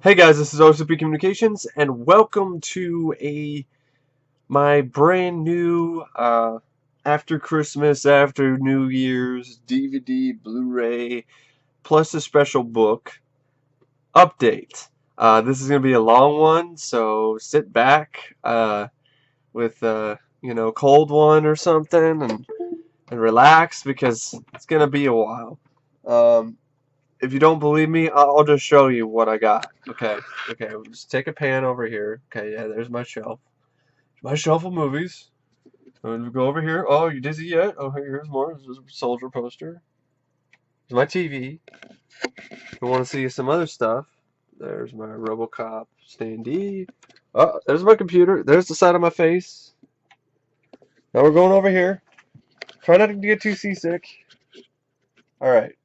Hey guys, this is OCP Communications, and welcome to my brand new after Christmas, after New Year's DVD, Blu-ray, plus a special book update. This is gonna be a long one, so sit back with cold one or something and relax because it's gonna be a while. Um, if you don't believe me, I'll just show you what I got. Okay, we'll just take a pan over here. Okay, yeah, there's my shelf. My shelf of movies. And we go over here. Oh, you dizzy yet? Oh, here's more. This is a soldier poster. There's my TV. If you want to see some other stuff, there's my RoboCop standee. Oh, there's my computer. There's the side of my face. Now we're going over here. Try not to get too seasick. Alright,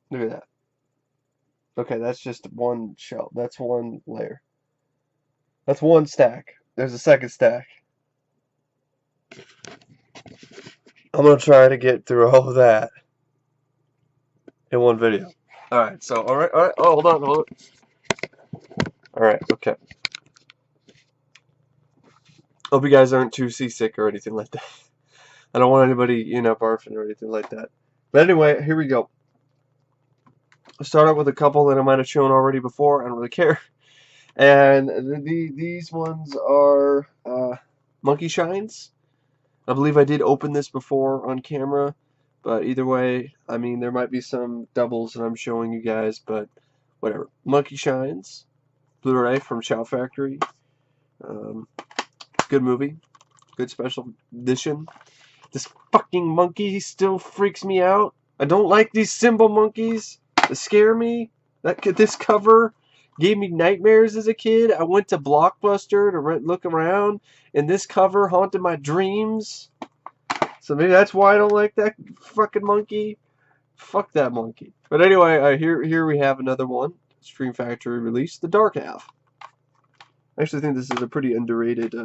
look at that. Okay, that's just one shelf. That's one layer. That's one stack. There's a second stack. I'm gonna try to get through all of that in one video. Alright, so alright, oh hold on. Alright, okay. Hope you guys aren't too seasick or anything like that. I don't want anybody, barfing or anything like that. But anyway, here we go. I'll start out with a couple that I might have shown already before. I don't really care. And these ones are Monkey Shines. I believe I did open this before on camera, but either way, I mean, there might be some doubles that I'm showing you guys, but whatever. Monkey Shines, Blu-ray from Shout Factory. Good movie. Good special edition. This fucking monkey still freaks me out. I don't like these symbol monkeys. They scare me. This cover gave me nightmares as a kid. I went to Blockbuster to look around, and this cover haunted my dreams. So maybe that's why I don't like that fucking monkey. Fuck that monkey. But anyway, here we have another one. Scream Factory release, The Dark Half. I actually think this is a pretty underrated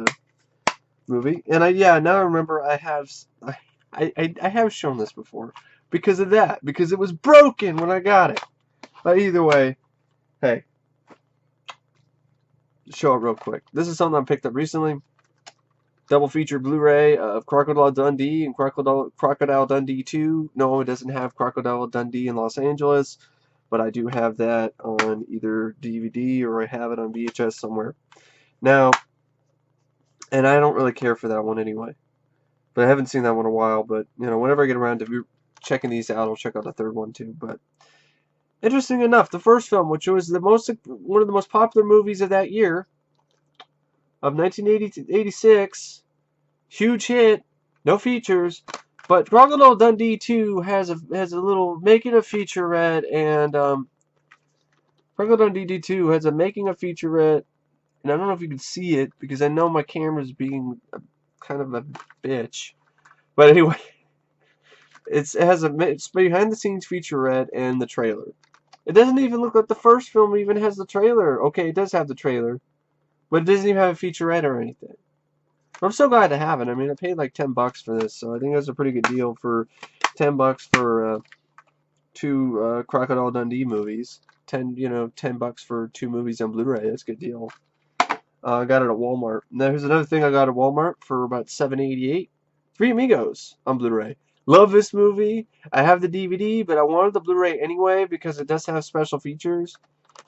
movie. And now I remember I have shown this before because of that, because it was broken when I got it. But either way, hey, show it real quick. This is something I picked up recently. Double feature Blu-ray of Crocodile Dundee and Crocodile Dundee 2. No, it doesn't have Crocodile Dundee in Los Angeles, but I do have that on either DVD or I have it on VHS somewhere. Now, and I don't really care for that one anyway. But I haven't seen that one in a while, but, whenever I get around to checking these out, I'll check out the third one too. But interesting enough, the first film, which was one of the most popular movies of that year, of 1986, huge hit, no features, but Crocodile Dundee 2 has a little making a featurette, and Crocodile Dundee 2 has a making a featurette, and I don't know if you can see it because I know my camera's being kind of a bitch, but anyway, it's behind the scenes featurette and the trailer. It doesn't even look like the first film even has the trailer. Okay, it does have the trailer, but it doesn't even have a featurette or anything. I'm so glad to have it. I mean, I paid like $10 for this, so I think that's a pretty good deal for $10 for two Crocodile Dundee movies. $10 for two movies on Blu-ray. That's a good deal. I got it at Walmart. Now here's another thing I got at Walmart for about $7.88. Three Amigos on Blu-ray. Love this movie. I have the DVD, but I wanted the Blu-ray anyway because it does have special features.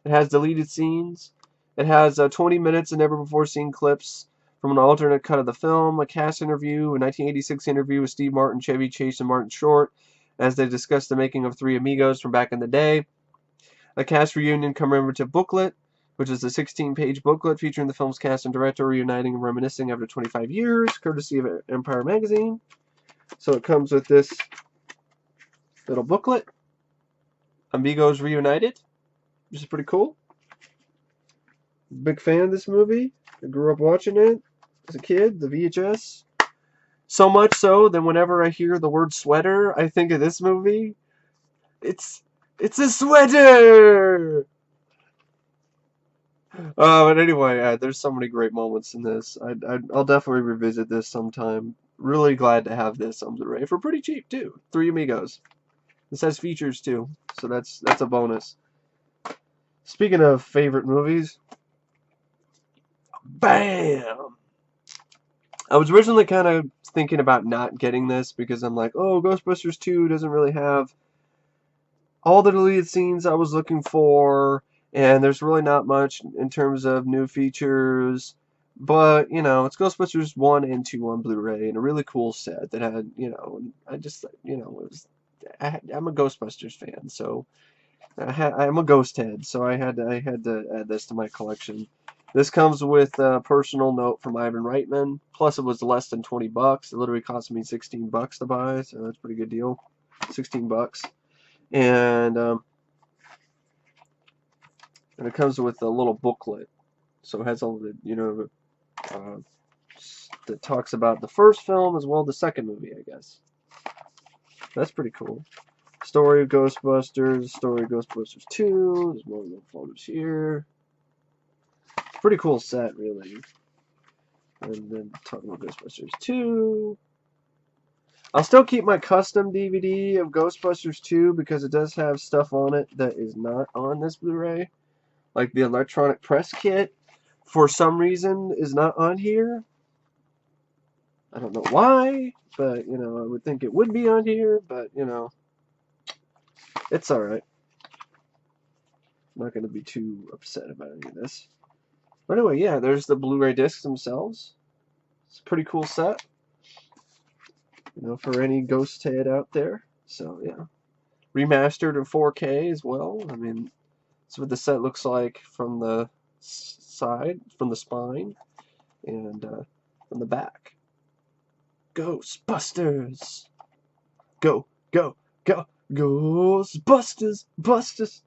It has deleted scenes. It has 20 minutes of never-before-seen clips from an alternate cut of the film, a cast interview, a 1986 interview with Steve Martin, Chevy Chase, and Martin Short as they discussed the making of Three Amigos from back in the day, a cast reunion commemorative booklet, which is a 16-page booklet featuring the film's cast and director reuniting and reminiscing after 25 years, courtesy of Empire Magazine. So it comes with this little booklet, Amigos Reunited, which is pretty cool. Big fan of this movie. I grew up watching it as a kid, the VHS. So much so that whenever I hear the word sweater, I think of this movie. It's a sweater! But anyway, there's so many great moments in this. I'll definitely revisit this sometime. Really glad to have this on Blu-ray for pretty cheap too. Three Amigos. This has features too, so that's a bonus. Speaking of favorite movies, bam! I was originally kind of thinking about not getting this because I'm like, oh, Ghostbusters 2 doesn't really have all the deleted scenes I was looking for, and there's really not much in terms of new features. But, you know, it's Ghostbusters 1 and 2 on Blu-ray, and a really cool set that had, you know, I just, you know, it was, I'm a Ghostbusters fan, so I'm a ghost head, so I had to add this to my collection. This comes with a personal note from Ivan Reitman, plus it was less than 20 bucks. It literally cost me 16 bucks to buy, so that's a pretty good deal. 16 bucks. And it comes with a little booklet, so it has all the, you know, uh, that talks about the first film as well as the second movie, I guess. That's pretty cool. Story of Ghostbusters, Story of Ghostbusters 2. There's more little photos here. Pretty cool set, really. And then talking about Ghostbusters 2. I'll still keep my custom DVD of Ghostbusters 2 because it does have stuff on it that is not on this Blu-ray. Like the electronic press kit, for some reason, is not on here. I don't know why, but, you know, I would think it would be on here, but, you know, it's alright. I'm not going to be too upset about any of this. But anyway, yeah, there's the Blu-ray discs themselves. It's a pretty cool set, you know, for any ghost head out there. So, yeah. Remastered in 4K as well. I mean, that's what the set looks like from the side, from the spine, and from the back. Ghostbusters! Go, go, go, Ghostbusters, busters!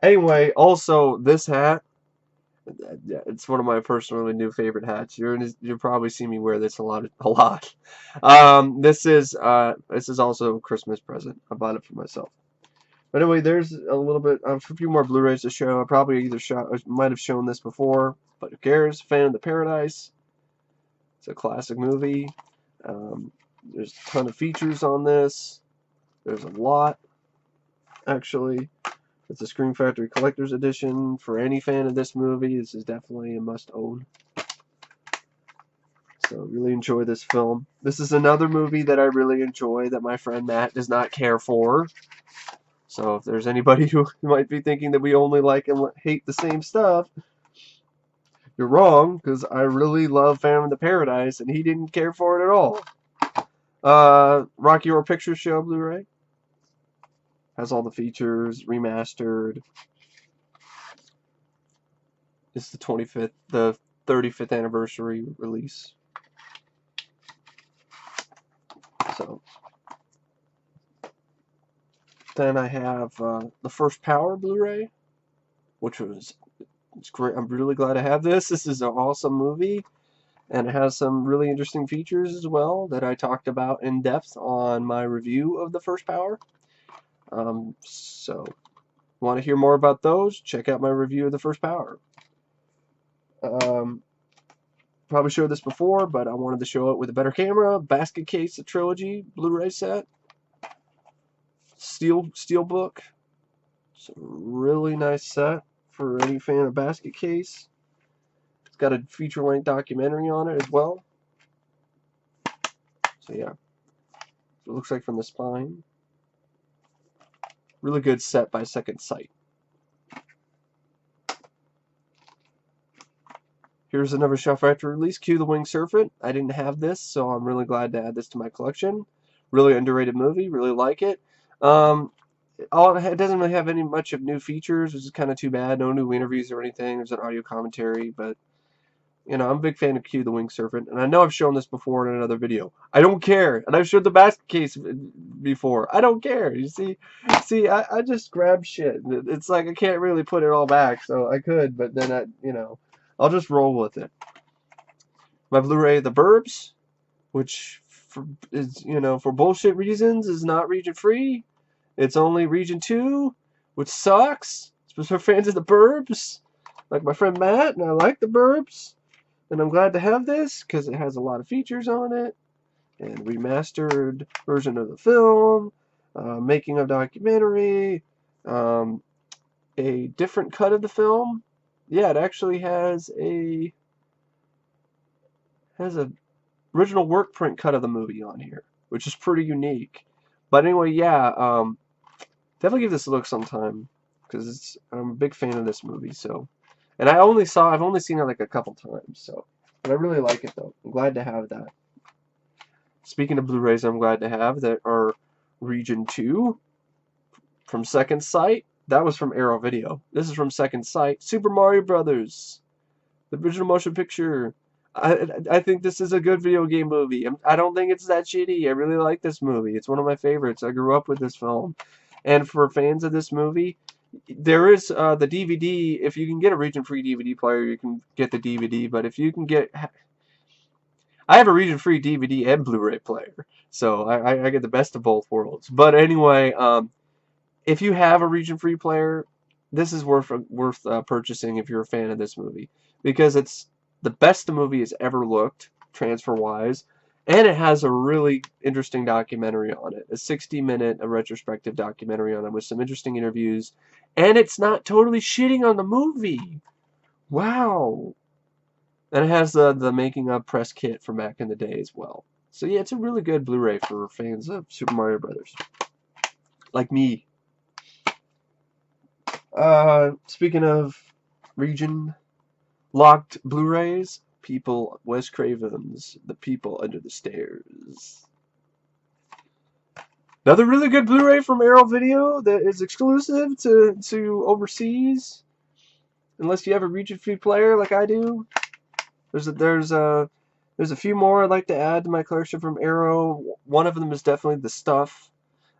Anyway, also, this hat, it's one of my personally new favorite hats. You'll probably see me wear this a lot. This is also a Christmas present. I bought it for myself. But anyway, there's a little bit, a few more Blu-rays to show. I probably might have shown this before, but who cares? Phantom of the Paradise. It's a classic movie. There's a ton of features on this. There's a lot, actually. It's a Scream Factory Collector's Edition. For any fan of this movie, this is definitely a must-own. So, really enjoy this film. This is another movie that I really enjoy that my friend Matt does not care for. So, if there's anybody who might be thinking that we only like and hate the same stuff, you're wrong, because I really love Phantom of the Paradise, and he didn't care for it at all. Rocky Horror Picture Show Blu-ray. Has all the features, remastered. It's the 35th anniversary release. So, then I have the First Power Blu-ray, which it's great. I'm really glad I have this. This is an awesome movie, and it has some really interesting features as well that I talked about in depth on my review of the First Power. So, want to hear more about those? Check out my review of the First Power. Probably showed this before, but I wanted to show it with a better camera. Basket Case, a trilogy Blu-ray set. Steelbook. It's a really nice set for any fan of Basket Case. It's got a feature-length documentary on it as well. So yeah, it looks like from the spine. Really good set by Second Sight. Here's another Shout Factory release, Q the Winged Serpent. I didn't have this, so I'm really glad to add this to my collection. Really underrated movie, really like it. It doesn't really have any much of new features, which is kind of too bad. No new interviews or anything. There's an audio commentary, but you know, I'm a big fan of Q the Winged Serpent, and I know I've shown this before in another video. I don't care, and I've showed the Basket Case before. I don't care. You see, I just grab shit. It's like I can't really put it all back, so I could, but then I'll just roll with it. My Blu-ray, The Burbs, which is, for bullshit reasons, is not region free. It's only region 2, which sucks. It's for fans of The Burbs, like my friend Matt, and I like The Burbs. And I'm glad to have this because it has a lot of features on it, and remastered version of the film, making of documentary, a different cut of the film. Yeah, it actually has a original work print cut of the movie on here, which is pretty unique. But anyway, yeah, definitely give this a look sometime because I'm a big fan of this movie. So, and I've only seen it like a couple times. So, but I really like it though. I'm glad to have that. Speaking of Blu-rays, I'm glad to have that are Region 2 from Second Sight. That was from Arrow Video. This is from Second Sight. Super Mario Brothers, the original motion picture. I think this is a good video game movie. I don't think it's that shitty. I really like this movie. It's one of my favorites. I grew up with this film. And for fans of this movie, there is the DVD. If you can get a region-free DVD player, you can get the DVD. But if you can get... I have a region-free DVD and Blu-ray player. So I get the best of both worlds. But anyway, if you have a region-free player, this is worth purchasing if you're a fan of this movie. Because it's the best the movie has ever looked, transfer-wise, and it has a really interesting documentary on it. A 60-minute retrospective documentary on it with some interesting interviews. And it's not totally shitting on the movie. Wow. And it has the making of press kit from back in the day as well. So yeah, it's a really good Blu-ray for fans of Super Mario Brothers. Like me. Speaking of region locked Blu-rays, Wes Craven's The People Under the Stairs. Another really good Blu-ray from Arrow Video that is exclusive to overseas, unless you have a region-free player like I do. There's a few more I'd like to add to my collection from Arrow. One of them is definitely The Stuff.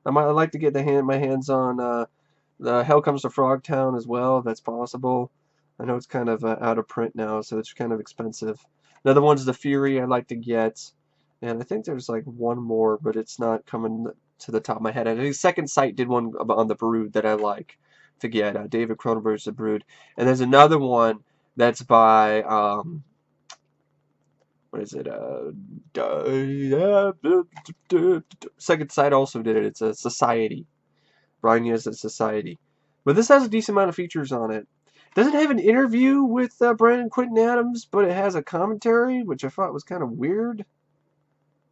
I'd like to get my hands on the Hell Comes to Frogtown as well, if that's possible. I know it's kind of out of print now, so it's kind of expensive. Another one's The Fury I'd like to get. And I think there's like one more, but it's not coming to the top of my head. I think Second Sight did one on The Brood that I like to get. David Cronenberg's The Brood. And there's another one that's by, what is it? Second Sight also did it. It's a Society. Brian Yez's Society. But this has a decent amount of features on it. Doesn't have an interview with Brandon Quinton Adams, but it has a commentary, which I thought was kind of weird.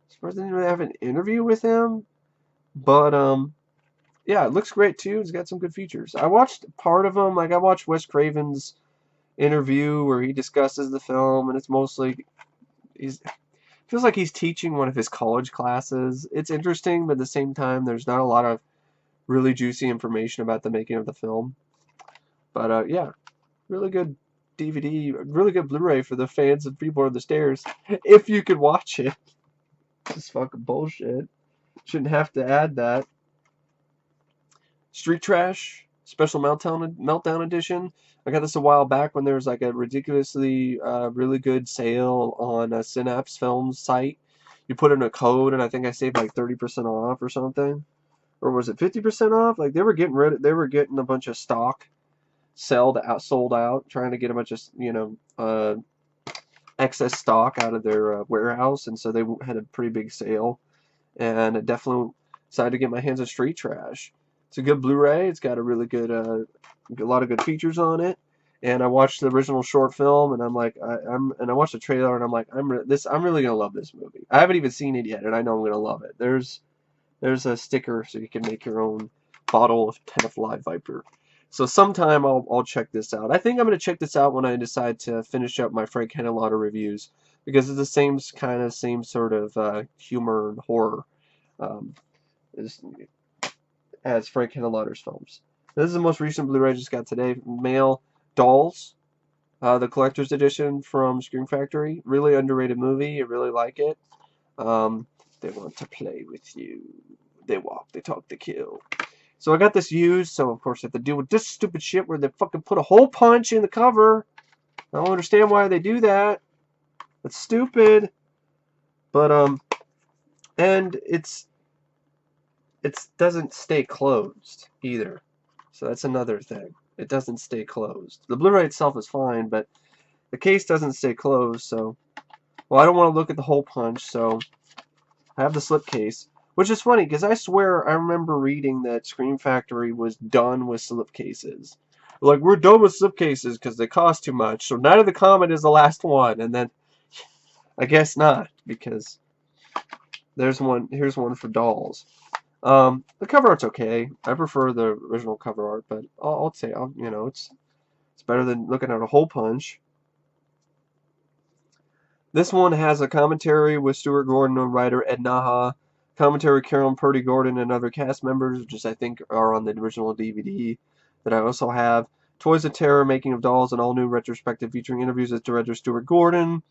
As far as I didn't really have an interview with him. But, yeah, it looks great, too. It's got some good features. I watched part of them. Like, I watched Wes Craven's interview where he discusses the film, and it's mostly... feels like he's teaching one of his college classes. It's interesting, but at the same time, there's not a lot of really juicy information about the making of the film. But, yeah, really good DVD, really good Blu-ray for the fans of People Under the Stairs, if you could watch it. This is fucking bullshit. Shouldn't have to add that. Street Trash, Special Meltdown Edition. I got this a while back when there was like a ridiculously really good sale on a Synapse Films site. You put in a code, and I think I saved like 30% off or something. Or was it 50% off? Like they were getting a bunch of stock sold out, trying to get a bunch of excess stock out of their warehouse, and so they had a pretty big sale. And I definitely decided to get my hands on Street Trash. It's a good Blu-ray. It's got a really good, a lot of good features on it. And I watched the original short film, and I'm like, and I watched the trailer, and I'm like, I'm really gonna love this movie. I haven't even seen it yet, and I know I'm gonna love it. There's a sticker so you can make your own bottle of Tenafly Viper. So sometime I'll check this out. I think I'm gonna check this out when I decide to finish up my Frank Henenlotter reviews, because it's the same sort of humor and horror as Frank Henenlotter's films. This is the most recent Blu-ray I just got today. Male Dolls, the collector's edition from Scream Factory. Really underrated movie. I really like it. They want to play with you. They walk, they talk, they kill. So I got this used, so of course I have to deal with this stupid shit where they fucking put a hole punch in the cover. I don't understand why they do that. That's stupid. But and it doesn't stay closed either. So that's another thing. It doesn't stay closed. The Blu-ray itself is fine, but the case doesn't stay closed, so... Well, I don't want to look at the hole punch, so... I have the slipcase. Which is funny, because I swear I remember reading that Scream Factory was done with slipcases. Like, we're done with slipcases because they cost too much. So Night of the Comet is the last one, and then I guess not, because there's one. Here's one for dolls. The cover art's okay. I prefer the original cover art, but I'll say, you know, it's better than looking at a hole punch. This one has a commentary with Stuart Gordon and writer Ed Naha, commentary Carolyn Purdy Gordon and other cast members, which I think are on the original DVD that I also have. Toys of Terror, Making of Dolls, an all-new retrospective featuring interviews with director Stuart Gordon,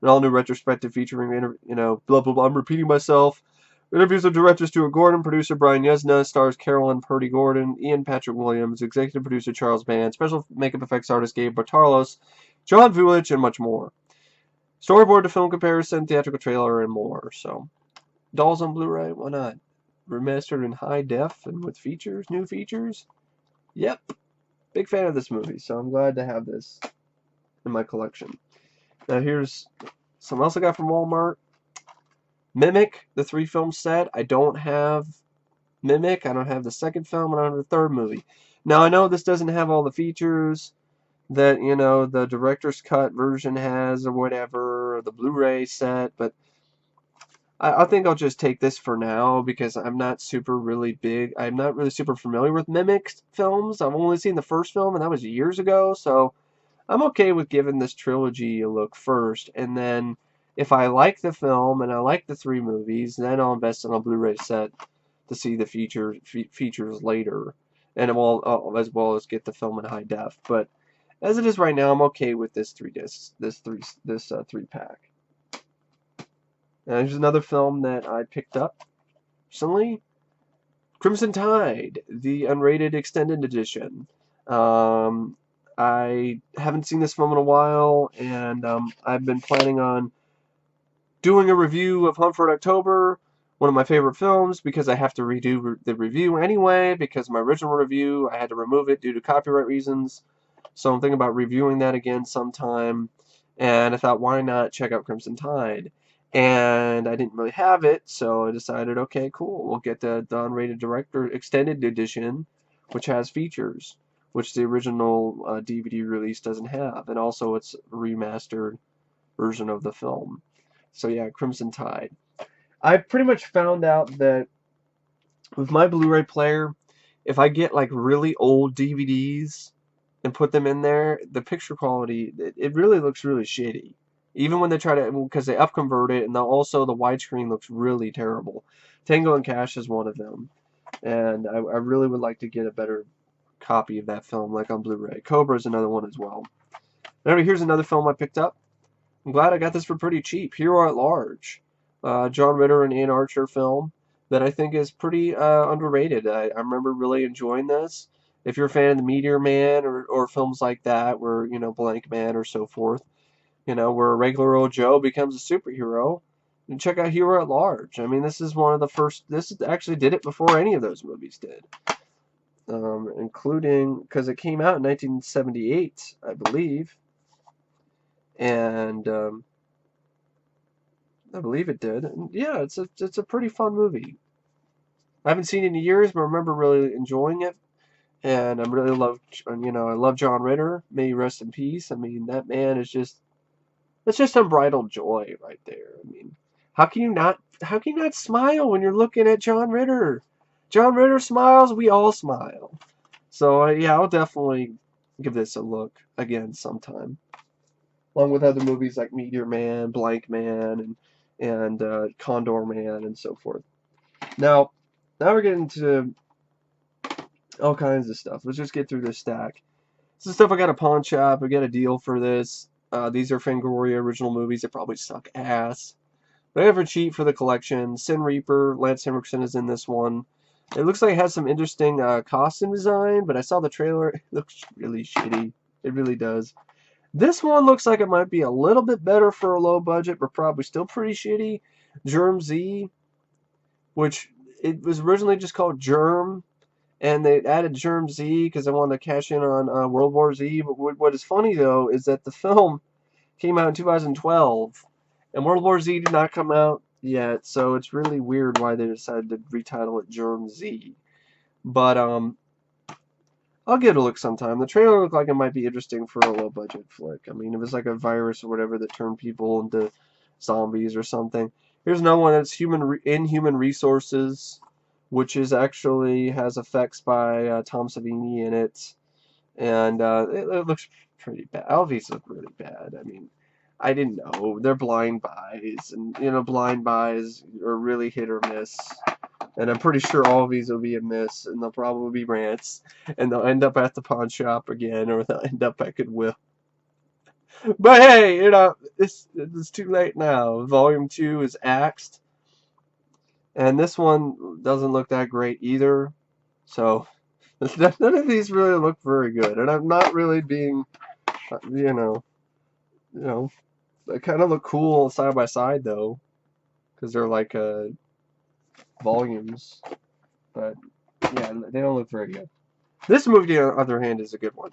an all-new retrospective featuring, you know, blah, blah, blah, I'm repeating myself. Interviews with director Stuart Gordon, producer Brian Yuzna, stars Carolyn Purdy Gordon, Ian Patrick Williams, executive producer Charles Band, special makeup effects artist Gabe Bartalos, John Vulich, and much more. Storyboard to film comparison, theatrical trailer, and more. So, Dolls on Blu-ray, why not? Remastered in high def and with features, new features. Yep, big fan of this movie, so I'm glad to have this in my collection. Now here's something else I got from Walmart. Mimic, the 3-film set. I don't have Mimic. I don't have the second film. I don't have the third movie. Now I know this doesn't have all the features that, you know, the director's cut version has or whatever, or the Blu-ray set, but I think I'll just take this for now because I'm not I'm not really super familiar with Mimic films. I've only seen the first film, and that was years ago, so I'm okay with giving this trilogy a look first, and then if I like the film and I like the 3 movies, then I'll invest in a Blu-ray set to see the features later, and as well as get the film in high def. But as it is right now, I'm okay with this 3-pack. Here's another film that I picked up recently. Crimson Tide, the unrated extended edition. I haven't seen this film in a while, and I've been planning on doing a review of Hunt for October, one of my favorite films, because I have to redo the review anyway, because my original review, I had to remove it due to copyright reasons. So I'm thinking about reviewing that again sometime, and I thought, why not check out Crimson Tide? And I didn't really have it, so I decided, okay, cool, we'll get the unrated director extended edition, which has features, which the original DVD release doesn't have, and also it's a remastered version of the film. So yeah, Crimson Tide. I've pretty much found out that with my Blu-ray player, if I get like really old DVDs and put them in there, the picture quality, it really looks really shitty. Even when they try to, because they upconvert it, and also the widescreen looks really terrible. Tango and Cash is one of them, and I really would like to get a better copy of that film, like on Blu-ray. Cobra is another one as well. Anyway, here's another film I picked up. I'm glad I got this for pretty cheap. Hero at Large, John Ritter and Ann Archer film that I think is pretty underrated. I remember really enjoying this. If you're a fan of the Meteor Man or films like that, where, you know, Blank Man or so forth, you know, where a regular old Joe becomes a superhero, and check out Hero at Large. I mean, this is one of the first. This actually did it before any of those movies did, including because it came out in 1978, I believe, and I believe it did. And yeah, it's a pretty fun movie. I haven't seen it in years, but I remember really enjoying it. And I really love, you know, I love John Ritter. May he rest in peace. I mean, that man is it's just unbridled joy right there. I mean, how can you not smile when you're looking at John Ritter? John Ritter smiles, we all smile. So yeah, I'll definitely give this a look again sometime, along with other movies like Meteor Man, Blank Man, and Condor Man, and so forth. Now we're getting to all kinds of stuff. Let's just get through this stack. This is stuff I got a pawn shop. I got a deal for this. These are Fangoria original movies that probably suck ass. But I have for cheap for the collection. Sin Reaper, Lance Henriksen is in this one. It looks like it has some interesting costume design, but I saw the trailer. It looks really shitty. It really does. This one looks like it might be a little bit better for a low budget, but probably still pretty shitty. Germ Z, which it was originally just called Germ, and they added Germ Z because they wanted to cash in on World War Z. But what is funny, though, is that the film came out in 2012, and World War Z did not come out yet, so it's really weird why they decided to retitle it Germ Z. But I'll give it a look sometime. The trailer looked like it might be interesting for a low budget flick. I mean, if it's like a virus or whatever that turned people into zombies or something. Here's another one that's Inhuman Resources, which is actually has effects by Tom Savini in it, and it looks pretty bad. Alvies look really bad. I mean, I didn't know. They're blind buys, and blind buys are really hit or miss. And I'm pretty sure all of these will be a miss, and they'll probably be rants, and they'll end up at the pawn shop again, or they'll end up at Goodwill. But hey, it's too late now. Volume 2 is axed, and this one doesn't look that great either. So none of these really look very good, and I'm not really being, they kind of look cool side by side though, because they're like volumes. But yeah, they don't look very good. This movie, on the other hand, is a good one.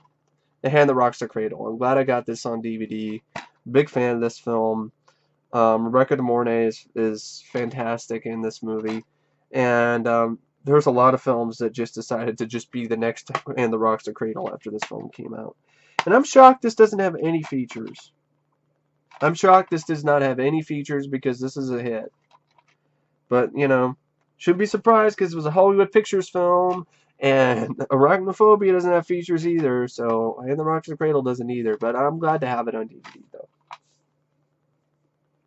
The Hand That Rocks the Cradle. I'm glad I got this on DVD. Big fan of this film. Rebecca De Mornay is fantastic in this movie. And there's a lot of films that just decided to just be the next Hand That Rocks the Cradle after this film came out. And I'm shocked this doesn't have any features. I'm shocked this does not have any features because this is a hit. But, should be surprised because it was a Hollywood Pictures film. And Arachnophobia doesn't have features either, so Hand That Rocks the Cradle doesn't either. But I'm glad to have it on DVD,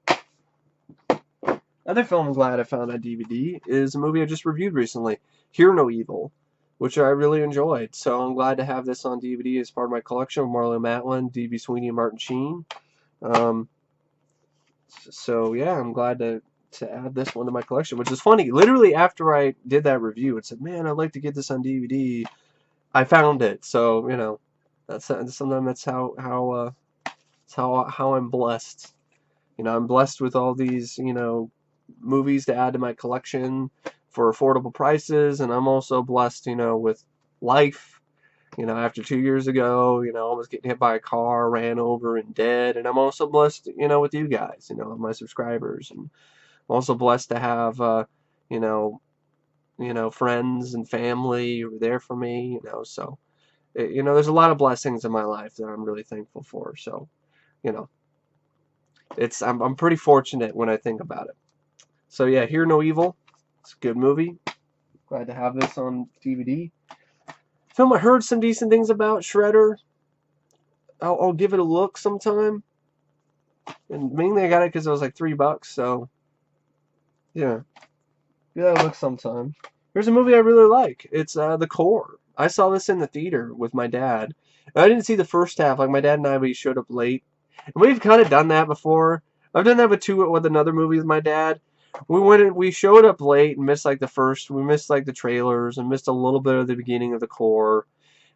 though. Another film I'm glad I found on DVD is a movie I just reviewed recently, Hear No Evil, which I really enjoyed. So I'm glad to have this on DVD as part of my collection of Marlo Matlin, D.B. Sweeney, and Martin Sheen. So yeah, I'm glad to add this one to my collection, which is funny. Literally after I did that review, it said, "Man, I'd like to get this on DVD." I found it, so that's sometimes that's how I'm blessed. I'm blessed with all these movies to add to my collection for affordable prices, and I'm also blessed with life. After 2 years ago, almost getting hit by a car, ran over and dead, and I'm also blessed with you guys, my subscribers, and I'm also blessed to have friends and family who are there for me, so there's a lot of blessings in my life that I'm really thankful for. So, I'm pretty fortunate when I think about it. So yeah, Hear No Evil. It's a good movie. Glad to have this on DVD. Film I heard some decent things about, Shredder. I'll give it a look sometime. And mainly I got it because it was like $3, so yeah. Give that a look sometime. Here's a movie I really like. It's The Core. I saw this in the theater with my dad. I didn't see the first half. Like, my dad and we showed up late. And we've kind of done that before. I've done that with another movie with my dad. We showed up late and missed like we missed like the trailers and missed a little bit of the beginning of The Core.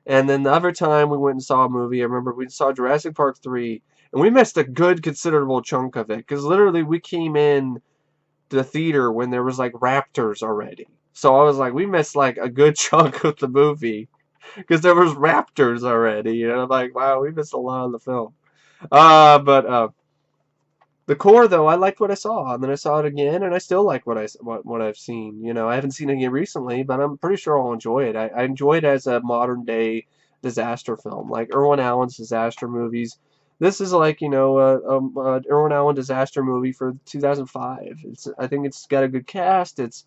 And then the other time we went and saw a movie, I remember we saw Jurassic Park 3, and we missed a good considerable chunk of it. Because literally we came in the theater when there was like raptors already. So I was like, we missed like a good chunk of the movie because there was raptors already. And I'm like, wow, we missed a lot of the film. But The Core, though, I liked what I saw, and then I saw it again, and I still like what I've seen. I haven't seen it again recently, but I'm pretty sure I'll enjoy it. I enjoy it as a modern day disaster film, like Irwin Allen's disaster movies. This is like Irwin Allen disaster movie for 2005. I think it's got a good cast. It's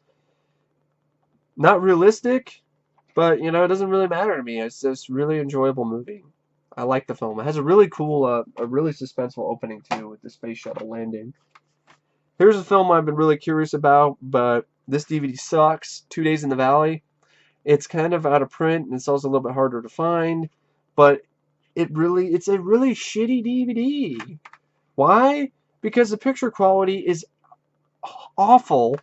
not realistic, but it doesn't really matter to me. It's just a really enjoyable movie. I like the film. It has a really cool, a really suspenseful opening too, with the space shuttle landing. Here's a film I've been really curious about, but this DVD sucks. 2 Days in the Valley. It's kind of out of print, and it's also a little bit harder to find, but it's a really shitty DVD. Why? Because the picture quality is awful.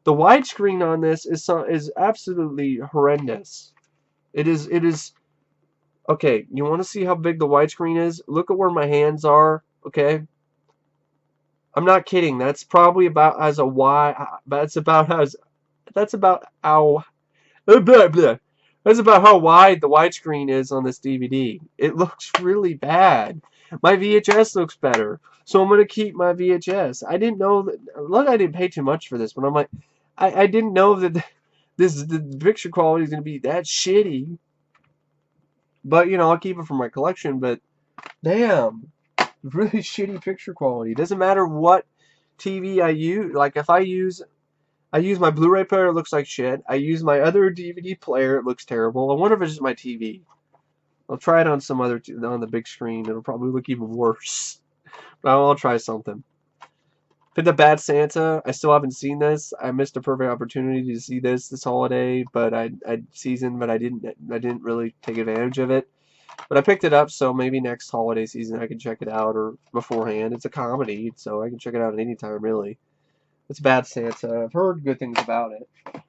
The widescreen on this is absolutely horrendous. It is. Okay, you want to see how big the widescreen is? Look at where my hands are. Okay, I'm not kidding. That's probably about as a wide. That's about how That's about how wide the widescreen is on this DVD. It looks really bad. My VHS looks better, so I'm gonna keep my VHS. I didn't know that. Look, I didn't pay too much for this, but I'm like, I didn't know that the picture quality is gonna be that shitty. But, you know, I'll keep it for my collection, but damn, really shitty picture quality. Doesn't matter what TV I use. Like, if I use my Blu-ray player, it looks like shit. I use my other DVD player, it looks terrible. I wonder if it's just my TV. I'll try it on some other, on the big screen. It'll probably look even worse. But I'll try something. Picked up Bad Santa. I still haven't seen this. I missed a perfect opportunity to see this holiday, but I seasoned, but I didn't really take advantage of it. But I picked it up, so maybe next holiday season I can check it out, or beforehand. It's a comedy, so I can check it out at any time, really. It's Bad Santa. I've heard good things about it.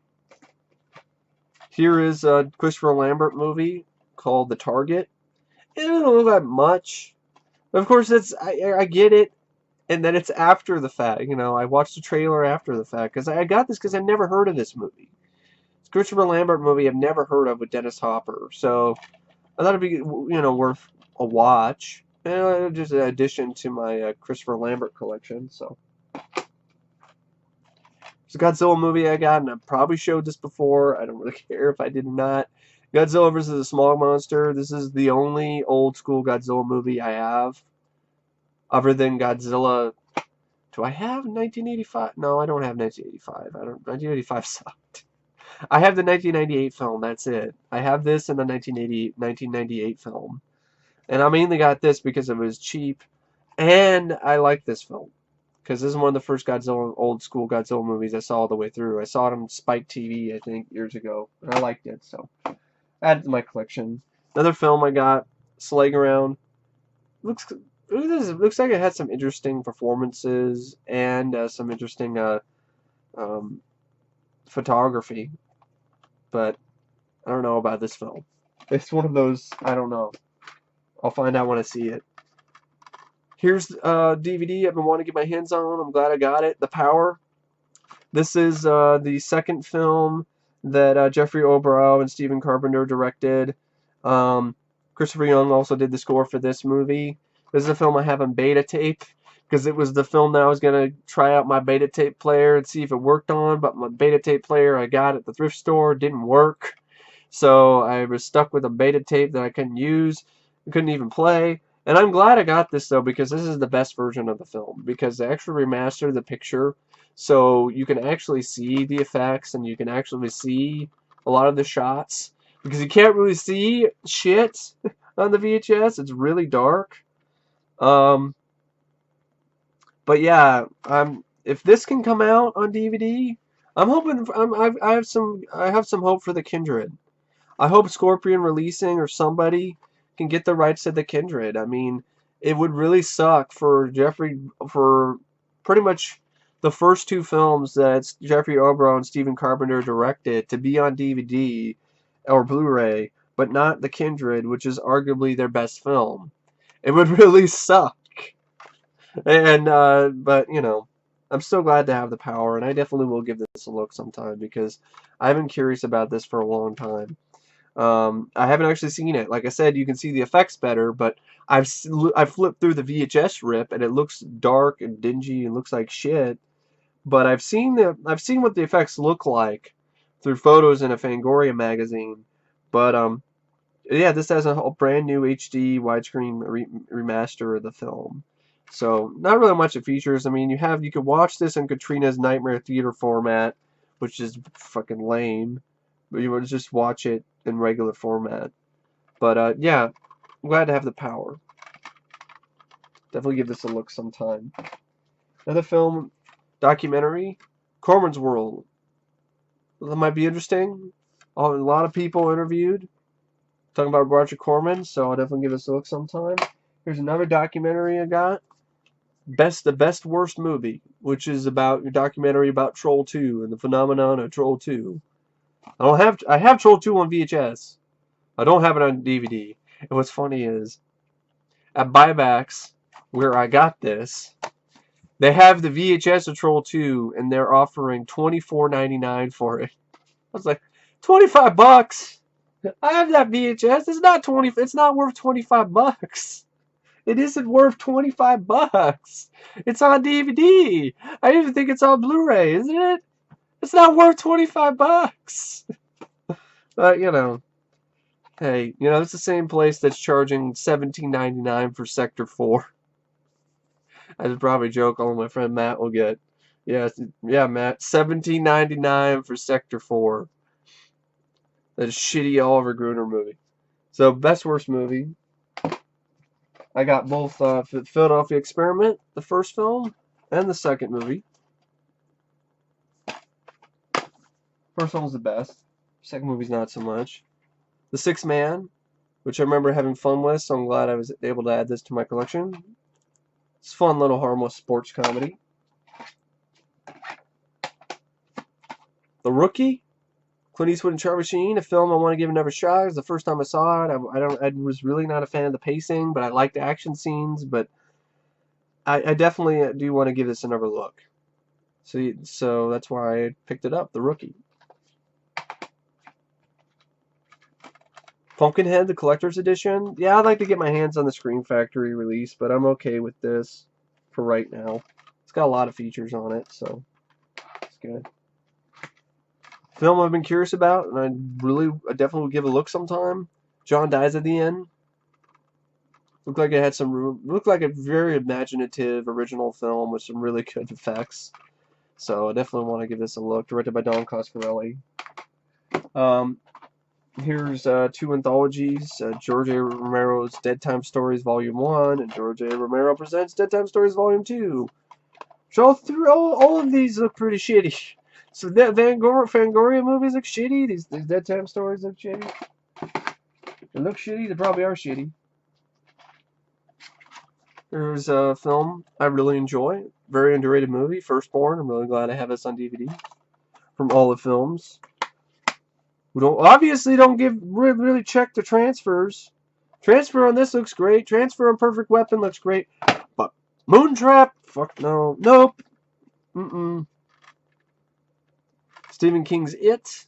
Here is a Christopher Lambert movie called The Target. It doesn't look like much. Of course, I get it, and then it's after the fact. You know, I watched the trailer after the fact because I got this because I never heard of this movie. It's a Christopher Lambert movie I've never heard of with Dennis Hopper, so I thought it'd be, you know, worth a watch. Just an addition to my Christopher Lambert collection. So it's a Godzilla movie I got, and I probably showed this before. I don't really care if I did or not. Godzilla vs. the Smog Monster. This is the only old school Godzilla movie I have, other than Godzilla. Do I have 1985? No, I don't have 1985. 1985 sucked. I have the 1998 film. That's it. I have this in the 1998 film, and I mainly got this because it was cheap, and I like this film because this is one of the first Godzilla, old school Godzilla movies I saw all the way through. I saw it on Spike TV, I think, years ago, and I liked it, so added to my collection. Another film I got, Slaying Around. Looks like it had some interesting performances and some interesting photography, but I don't know about this film. It's one of those, I don't know. I'll find out when I see it. Here's DVD I've been wanting to get my hands on. I'm glad I got it. The Power. This is the second film that Jeffrey Obrow and Stephen Carpenter directed. Christopher Young also did the score for this movie. This is a film I have on beta tape because it was the film that I was going to try out my beta tape player and see if it worked on, but my beta tape player I got at the thrift store didn't work. So I was stuck with a beta tape that I couldn't use, couldn't even play. And I'm glad I got this though, because this is the best version of the film, because they actually remastered the picture so you can actually see the effects and you can actually see a lot of the shots, because you can't really see shit on the VHS. It's really dark. But yeah, if this can come out on DVD, I'm hoping. I have some hope for The Kindred. I hope Scorpion Releasing or somebody can get the rights to The Kindred. I mean, it would really suck for pretty much the first two films that Jeffrey Obrow and Stephen Carpenter directed to be on DVD or Blu-ray, but not The Kindred, which is arguably their best film. It would really suck. And but you know, I'm so glad to have The Power, and I definitely will give this a look sometime because I've been curious about this for a long time. I haven't actually seen it. Like I said, you can see the effects better, but I've flipped through the VHS rip, and it looks dark and dingy and looks like shit. But I've seen what the effects look like through photos in a Fangoria magazine. But yeah, this has a whole brand new HD widescreen remaster of the film. So not really much it features. I mean, you could watch this in Katrina's Nightmare Theater format, which is fucking lame. But you would just watch it in regular format. But yeah, I'm glad to have The Power. Definitely give this a look sometime. Another film, documentary, Corman's World. That might be interesting. A lot of people interviewed talking about Roger Corman, so I'll definitely give this a look sometime. Here's another documentary I got. The Best Worst Movie, which is about a documentary about Troll 2 and the phenomenon of Troll 2. I have Troll 2 on VHS. I don't have it on DVD. And what's funny is, at buybacks, where I got this, they have the VHS of Troll 2, and they're offering $24.99 for it. I was like, $25? I have that VHS. It's not worth $25. It isn't worth $25. It's on DVD. I even think it's on Blu-ray, isn't it? It's not worth $25. But you know, Hey, you know, it's the same place that's charging $17.99 for Sector 4. I should probably joke all my friend Matt will get. Yeah, yeah, Matt, $17.99 for Sector 4. That shitty Oliver Gruner movie. So, best worst movie. I got both Philadelphia Experiment, the first film, and the second movie. First one was the best. Second movie's not so much. The Sixth Man, which I remember having fun with, so I'm glad I was able to add this to my collection. It's a fun little harmless sports comedy. The Rookie, Clint Eastwood and Charlie Sheen, a film I want to give another shot. It was the first time I saw it. I was really not a fan of the pacing, but I liked the action scenes. But I definitely do want to give this another look. So that's why I picked it up. The Rookie. Pumpkinhead, the collector's edition. Yeah, I'd like to get my hands on the Scream Factory release, but I'm okay with this for right now. It's got a lot of features on it, so it's good. Film I've been curious about, and I definitely would give a look sometime. John Dies at the End. Looked like it had some room. Looked like a very imaginative, original film with some really good effects. So I definitely want to give this a look. Directed by Don Coscarelli. Here's two anthologies, George A. Romero's Dead Time Stories Volume 1 and George A. Romero Presents Dead Time Stories Volume 2. So all of these look pretty shitty. So that Fangoria movies look shitty. These Dead Time Stories look shitty. They look shitty. They probably are shitty. There's a film I really enjoy. Very underrated movie, Firstborn. I'm really glad I have this on DVD. From all the films. We obviously don't really check the transfers. Transfer on this looks great. Transfer on Perfect Weapon looks great. But Moontrap, fuck no. Nope. Stephen King's It. It's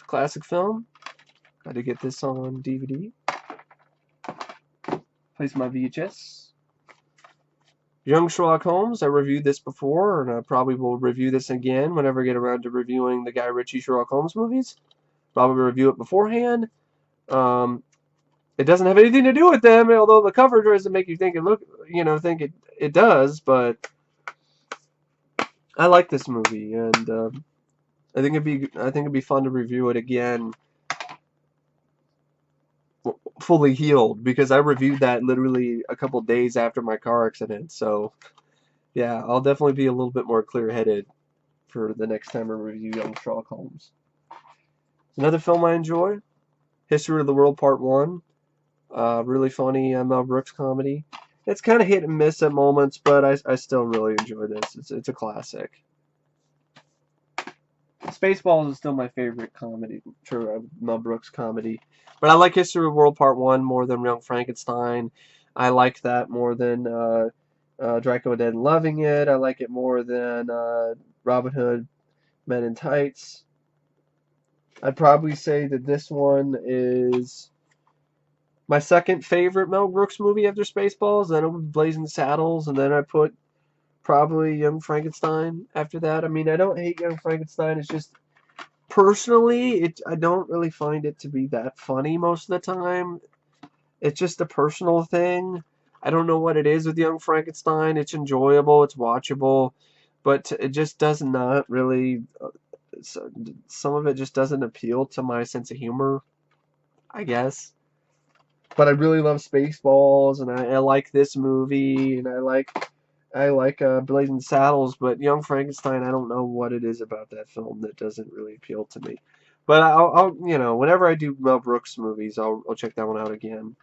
a classic film. Got to get this on DVD. Place my VHS. Young Sherlock Holmes. I reviewed this before, and I probably will review this again whenever I get around to reviewing the Guy Ritchie Sherlock Holmes movies. Probably review it beforehand. It doesn't have anything to do with them, although the cover doesn't make you think it does. But I like this movie, and I think it'd be fun to review it again, fully healed, because I reviewed that literally a couple days after my car accident. So yeah, I'll definitely be a little bit more clear-headed for the next time I review Young Sherlock Holmes. Another film I enjoy, History of the World Part 1. Really funny Mel Brooks comedy. It's kind of hit and miss at moments, but I still really enjoy this. It's a classic. Spaceballs is still my favorite comedy, Mel Brooks comedy. But I like History of the World Part 1 more than Young Frankenstein. I like that more than Dracula Dead and Loving It. I like it more than Robin Hood Men in Tights. I'd probably say that this one is my second favorite Mel Brooks movie after Spaceballs. Then it was Blazing Saddles, and then I put probably Young Frankenstein after that. I mean, I don't hate Young Frankenstein. It's just, personally, I don't really find it to be that funny most of the time. It's just a personal thing. I don't know what it is with Young Frankenstein. It's enjoyable. It's watchable. But it just does not really... some of it just doesn't appeal to my sense of humor, I guess. But I really love Spaceballs, and I like this movie, and I like Blazing Saddles, but Young Frankenstein, I don't know what it is about that film that doesn't really appeal to me. But I'll whenever I do Mel Brooks movies, I'll check that one out again,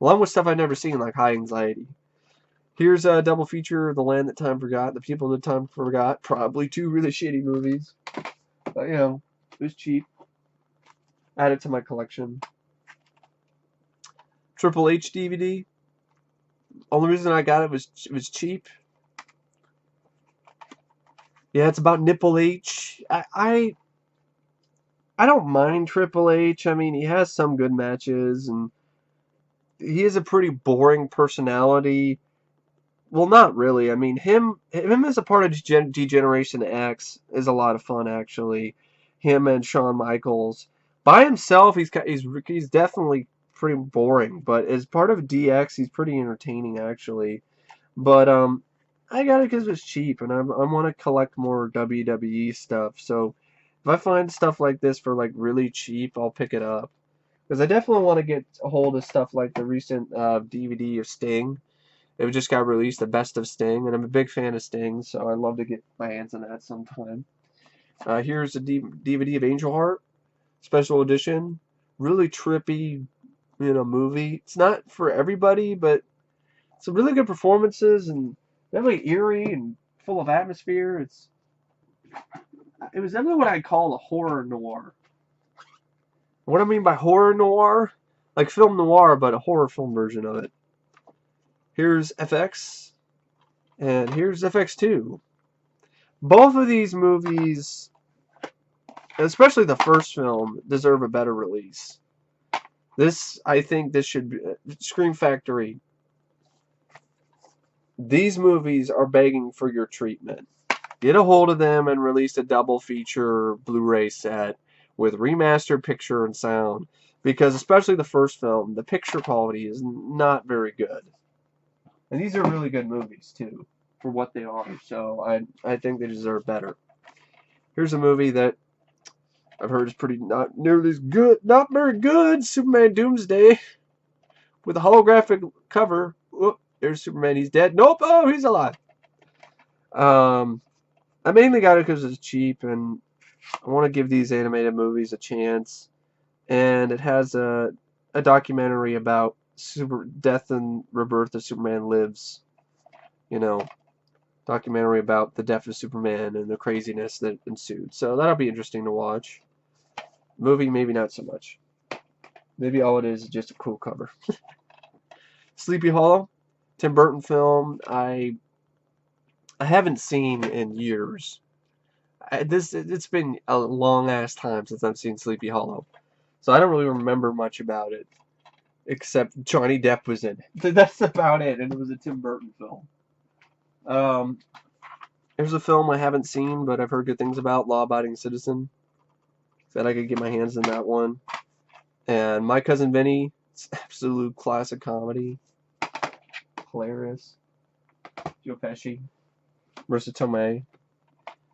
along with stuff I've never seen like High Anxiety. Here's a double feature: The Land That Time Forgot, The People That Time Forgot. Probably two really shitty movies, but it was cheap. Add it to my collection. Triple H DVD. Only reason I got it was cheap. Yeah, it's about Nipple H. I don't mind Triple H. I mean, he has some good matches, and he has a pretty boring personality. Well, not really. I mean, him as a part of D-Generation X is a lot of fun, actually. Him and Shawn Michaels. By himself, he's definitely pretty boring, but as part of DX, he's pretty entertaining actually. But I got it because it's cheap, and I want to collect more WWE stuff. So if I find stuff like this for like really cheap, I'll pick it up. Because I definitely want to get a hold of stuff like the recent DVD of Sting. It just got released, the Best of Sting, and I'm a big fan of Sting, so I'd love to get my hands on that sometime. Here's a DVD of Angel Heart, special edition. Really trippy, movie. It's not for everybody, but some really good performances and definitely eerie and full of atmosphere. It was definitely what I'd call a horror noir. What I mean by horror noir, like film noir, but a horror film version of it. Here's FX, and here's FX2. Both of these movies, especially the first film, deserve a better release. I think this should be Scream Factory. These movies are begging for your treatment. Get a hold of them and release a double feature Blu-ray set with remastered picture and sound, because especially the first film, the picture quality is not very good. And these are really good movies too, for what they are. So I think they deserve better. Here's a movie that I've heard is pretty not nearly as good, not very good. Superman Doomsday with a holographic cover. Whoop, there's Superman. He's dead. Nope. Oh, he's alive. I mainly got it because it's cheap, and I want to give these animated movies a chance. And it has a documentary about death and rebirth of Superman Lives. Documentary about the death of Superman and the craziness that ensued. So that'll be interesting to watch. Movie, maybe not so much. Maybe all it is just a cool cover. Sleepy Hollow, Tim Burton film. I haven't seen in years. It's been a long ass time since I've seen Sleepy Hollow, so I don't really remember much about it, except Johnny Depp was in it. That's about it, and it was a Tim Burton film. There's a film I haven't seen, but I've heard good things about, Law Abiding Citizen. Said I could get my hands on that one. And My Cousin Vinny, it's absolute classic comedy. Hilarious. Joe Pesci. Marissa Tomei.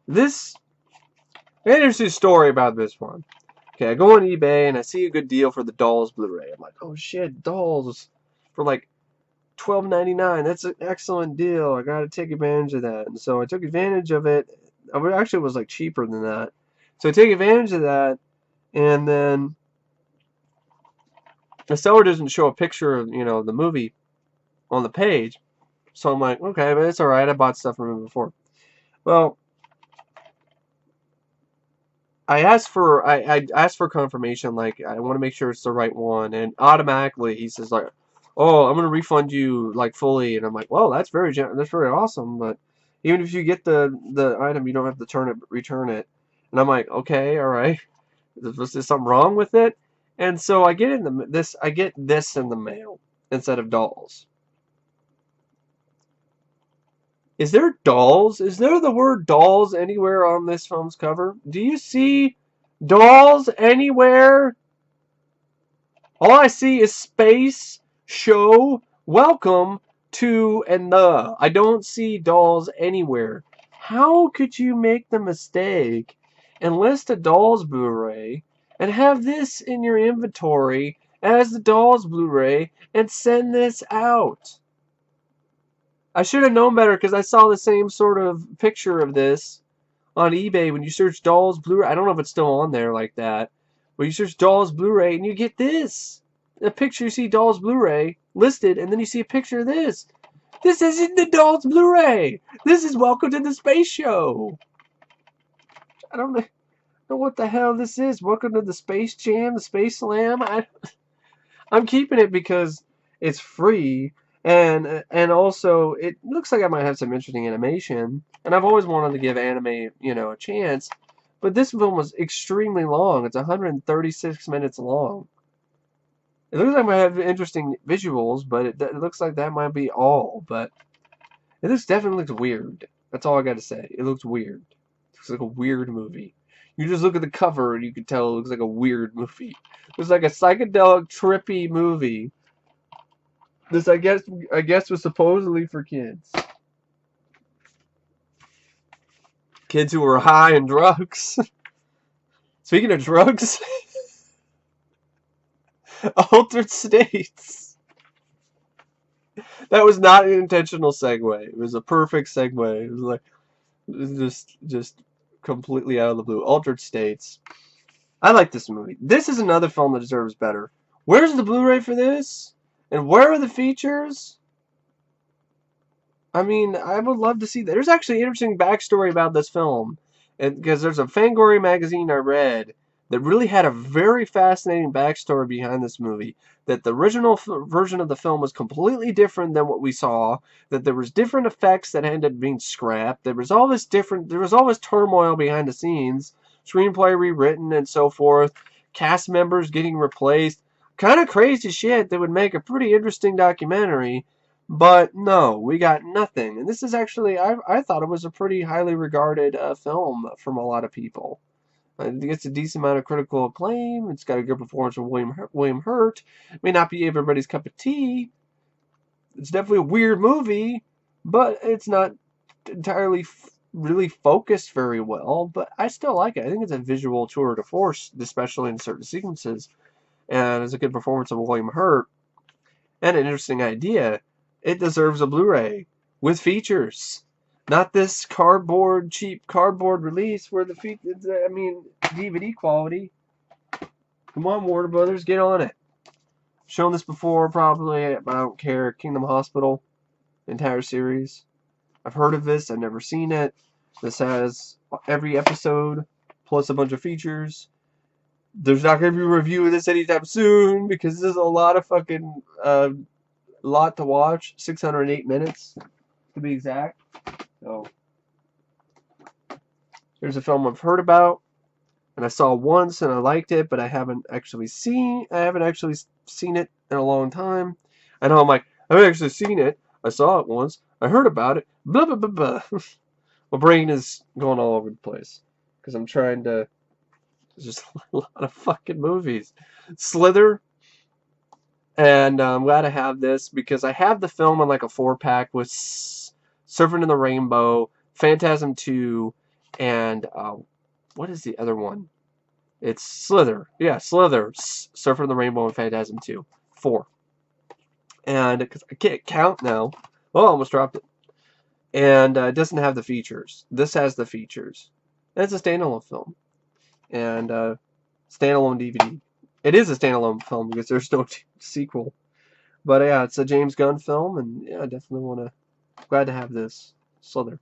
This, there's a story about this one. Okay, I go on eBay and I see a good deal for the Dolls Blu-ray. I'm like, oh shit, Dolls for like $12.99. That's an excellent deal. I gotta take advantage of that. And so I took advantage of it. Actually, it was like cheaper than that. So I take advantage of that, and then the seller doesn't show a picture of the movie on the page. So I'm like, okay, but it's all right. I bought stuff from him before. Well, I asked for confirmation, like I want to make sure it's the right one, and automatically he says like, "Oh, I'm gonna refund you like fully," and I'm like, "Well, that's very awesome, but even if you get the item, you don't have to return it." And I'm like, "Okay, all right. Was there something wrong with it?" And so I get this in the mail instead of Dolls. Is there Dolls? Is there the word Dolls anywhere on this film's cover? Do you see Dolls anywhere? All I see is space, show, welcome to, and the. I don't see Dolls anywhere. How could you make the mistake and list a Dolls Blu-ray and have this in your inventory as the Dolls Blu-ray and send this out? I should have known better because I saw the same sort of picture of this on eBay when you search Dolls Blu-ray. I don't know if it's still on there like that. But you search Dolls Blu-ray and you get this. A picture, you see Dolls Blu-ray listed, and then you see a picture of this. This isn't the Dolls Blu-ray. This is Welcome to the Space Show. I don't know what the hell this is. Welcome to the Space Jam, the Space Slam. I'm keeping it because it's free. And also, it looks like I might have some interesting animation. And I've always wanted to give anime, a chance. But this film was extremely long. It's 136 minutes long. It looks like I might have interesting visuals, but it looks like that might be all. But it definitely looks weird. That's all I got to say. It looks weird. It looks like a weird movie. You just look at the cover and you can tell it looks like a weird movie. It was like a psychedelic, trippy movie. This, I guess, was supposedly for kids. Kids who were high on drugs. Speaking of drugs, altered states. That was not an intentional segue. It was a perfect segue. It was like just completely out of the blue. Altered states. I like this movie. This is another film that deserves better. Where's the Blu-ray for this? And where are the features? I mean, I would love to see that. There's actually an interesting backstory about this film. Because there's a Fangoria magazine I read that really had a very fascinating backstory behind this movie. That the original version of the film was completely different than what we saw. That there was different effects that ended up being scrapped. There was all this turmoil behind the scenes. Screenplay rewritten and so forth. Cast members getting replaced. Kind of crazy shit that would make a pretty interesting documentary. But no, we got nothing. And this is actually, I thought it was a pretty highly regarded film from a lot of people. It gets a decent amount of critical acclaim. It's got a good performance from William Hurt. It may not be everybody's cup of tea. It's definitely a weird movie, but it's not entirely really focused very well. But I still like it. I think it's a visual tour de force, especially in certain sequences. And it's a good performance of William Hurt. And an interesting idea. It deserves a Blu-ray with features. Not this cheap cardboard release where the DVD quality. Come on, Warner Brothers, get on it. Shown this before, probably, but I don't care. Kingdom Hospital, entire series. I've heard of this, I've never seen it. This has every episode, plus a bunch of features. There's not going to be a review of this anytime soon, because this is a lot of fucking... lot to watch, 608 minutes to be exact. So here's a film I've heard about and I saw once and I liked it, but I haven't actually seen it in a long time. I know I'm like, I haven't actually seen it. I saw it once. I heard about it. Blah blah blah blah. My brain is going all over the place because I'm trying to. There's just a lot of fucking movies. Slither. And I'm glad I have this because I have the film on like a 4-pack with Surfing in the Rainbow, Phantasm 2, and what is the other one? It's Slither. Yeah, Slither, Surfing in the Rainbow, and Phantasm 2. 4. And because I can't count now. Oh, I almost dropped it. And it doesn't have the features. This has the features. And it's a standalone film. And standalone DVD. It is a standalone film because there's no sequel. But yeah, it's a James Gunn film, and yeah, I definitely glad to have this. Slither.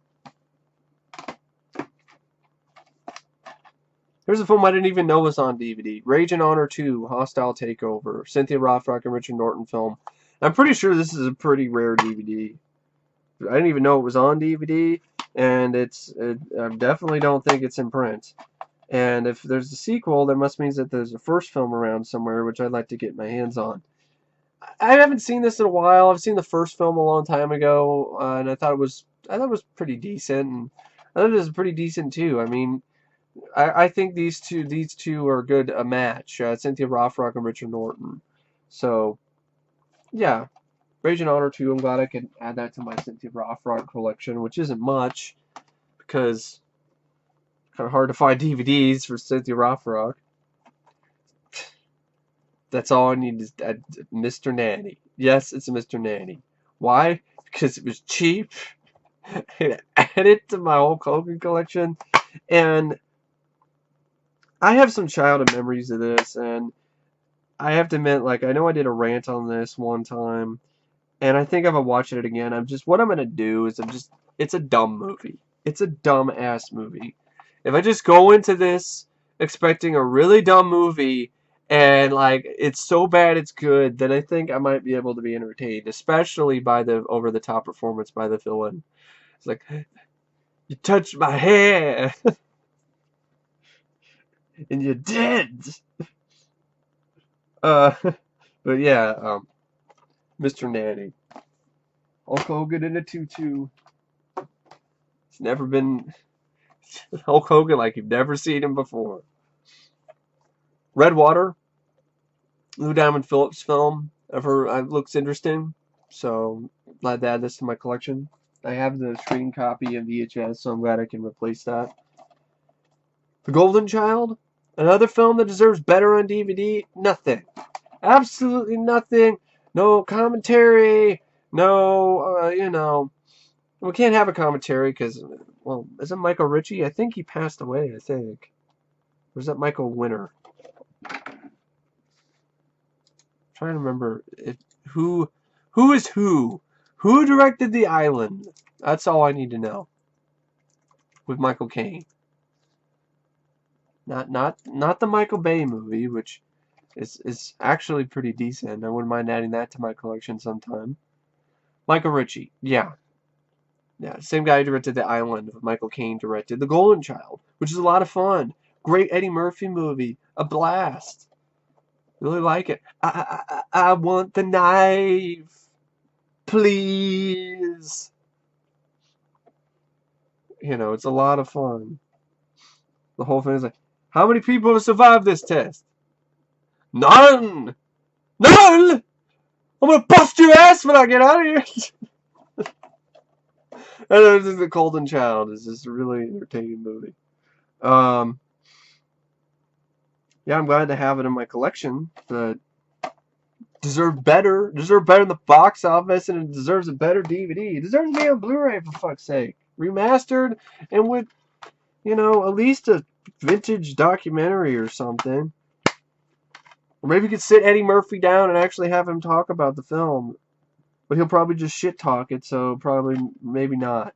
Here's a film I didn't even know was on DVD. Rage and Honor 2, Hostile Takeover. Cynthia Rothrock and Richard Norton film. I'm pretty sure this is a pretty rare DVD. I didn't even know it was on DVD, and I definitely don't think it's in print. And if there's a sequel, that must mean that there's a first film around somewhere, which I'd like to get my hands on. I haven't seen this in a while. I've seen the first film a long time ago, and I thought it was pretty decent. And I thought it was pretty decent too. I mean, I think these two are good a match. Cynthia Rothrock and Richard Norton. So, yeah, Rage and Honor 2. I'm glad I could add that to my Cynthia Rothrock collection, which isn't much because kind of hard to find DVDs for Cynthia Rothrock. That's all I need is Mr. Nanny. Yes, it's a Mr. Nanny. Why? Because it was cheap. It added to my Hulk Hogan collection. And I have some childhood memories of this. And I have to admit, like, I know I did a rant on this one time. And I think if I watch it again, what I'm going to do is it's a dumb movie. It's a dumb-ass movie. If I just go into this expecting a really dumb movie, and like it's so bad it's good, then I think I might be able to be entertained, especially by the over-the-top performance by the villain. It's like, you touched my hair, and you're dead. But yeah, Mr. Nanny, Hulk Hogan in a tutu. It's never been Hulk Hogan like you've never seen him before. Red Water, Lou Diamond Phillips film. I've heard it looks interesting, so glad to add this to my collection. I have the screen copy of VHS, so I'm glad I can replace that. The Golden Child, another film that deserves better on DVD. Nothing, absolutely nothing. No commentary. No, we can't have a commentary because, well, is it Michael Ritchie? I think he passed away. I think. Or is that Michael Winner? Trying to remember who is who directed The Island. That's all I need to know. With Michael Caine, not the Michael Bay movie, which is actually pretty decent. I wouldn't mind adding that to my collection sometime. Michael Ritchie, yeah, same guy who directed The Island. Michael Caine directed The Golden Child, which is a lot of fun. Great Eddie Murphy movie, a blast. Really like it. I want the knife, please. It's a lot of fun. The whole thing is like, how many people have survived this test? None! None! I'm gonna bust your ass when I get out of here! And The Golden Child is just a really entertaining movie. Yeah, I'm glad to have it in my collection. But deserve better in the box office, and it deserves a better DVD. It deserves to be on Blu-ray, for fuck's sake. Remastered, and with, at least a vintage documentary or something. Or maybe we could sit Eddie Murphy down and actually have him talk about the film. But he'll probably just shit talk it, so probably maybe not.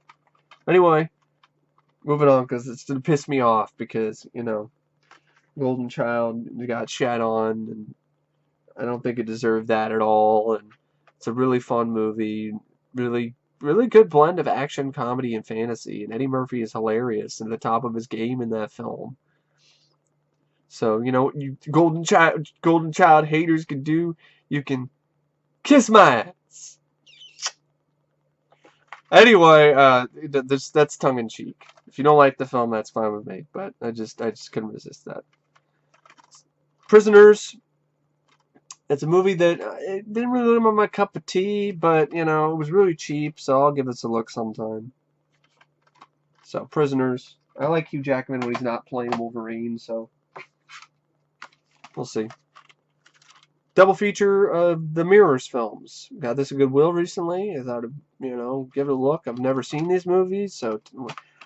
Anyway, moving on, because it's going to piss me off, because, Golden Child got shat on, and I don't think it deserved that at all. And it's a really fun movie, really, really good blend of action, comedy, and fantasy. And Eddie Murphy is hilarious and at the top of his game in that film. So you Golden Child haters can do. You can kiss my ass. Anyway, that's tongue in cheek. If you don't like the film, that's fine with me. But I just couldn't resist that. Prisoners. It's a movie that it didn't really look like my cup of tea, but it was really cheap, so I'll give this a look sometime. So, Prisoners. I like Hugh Jackman when he's not playing Wolverine, so we'll see. Double feature of the Mirrors films. Got this at Goodwill recently. I thought, give it a look. I've never seen these movies, so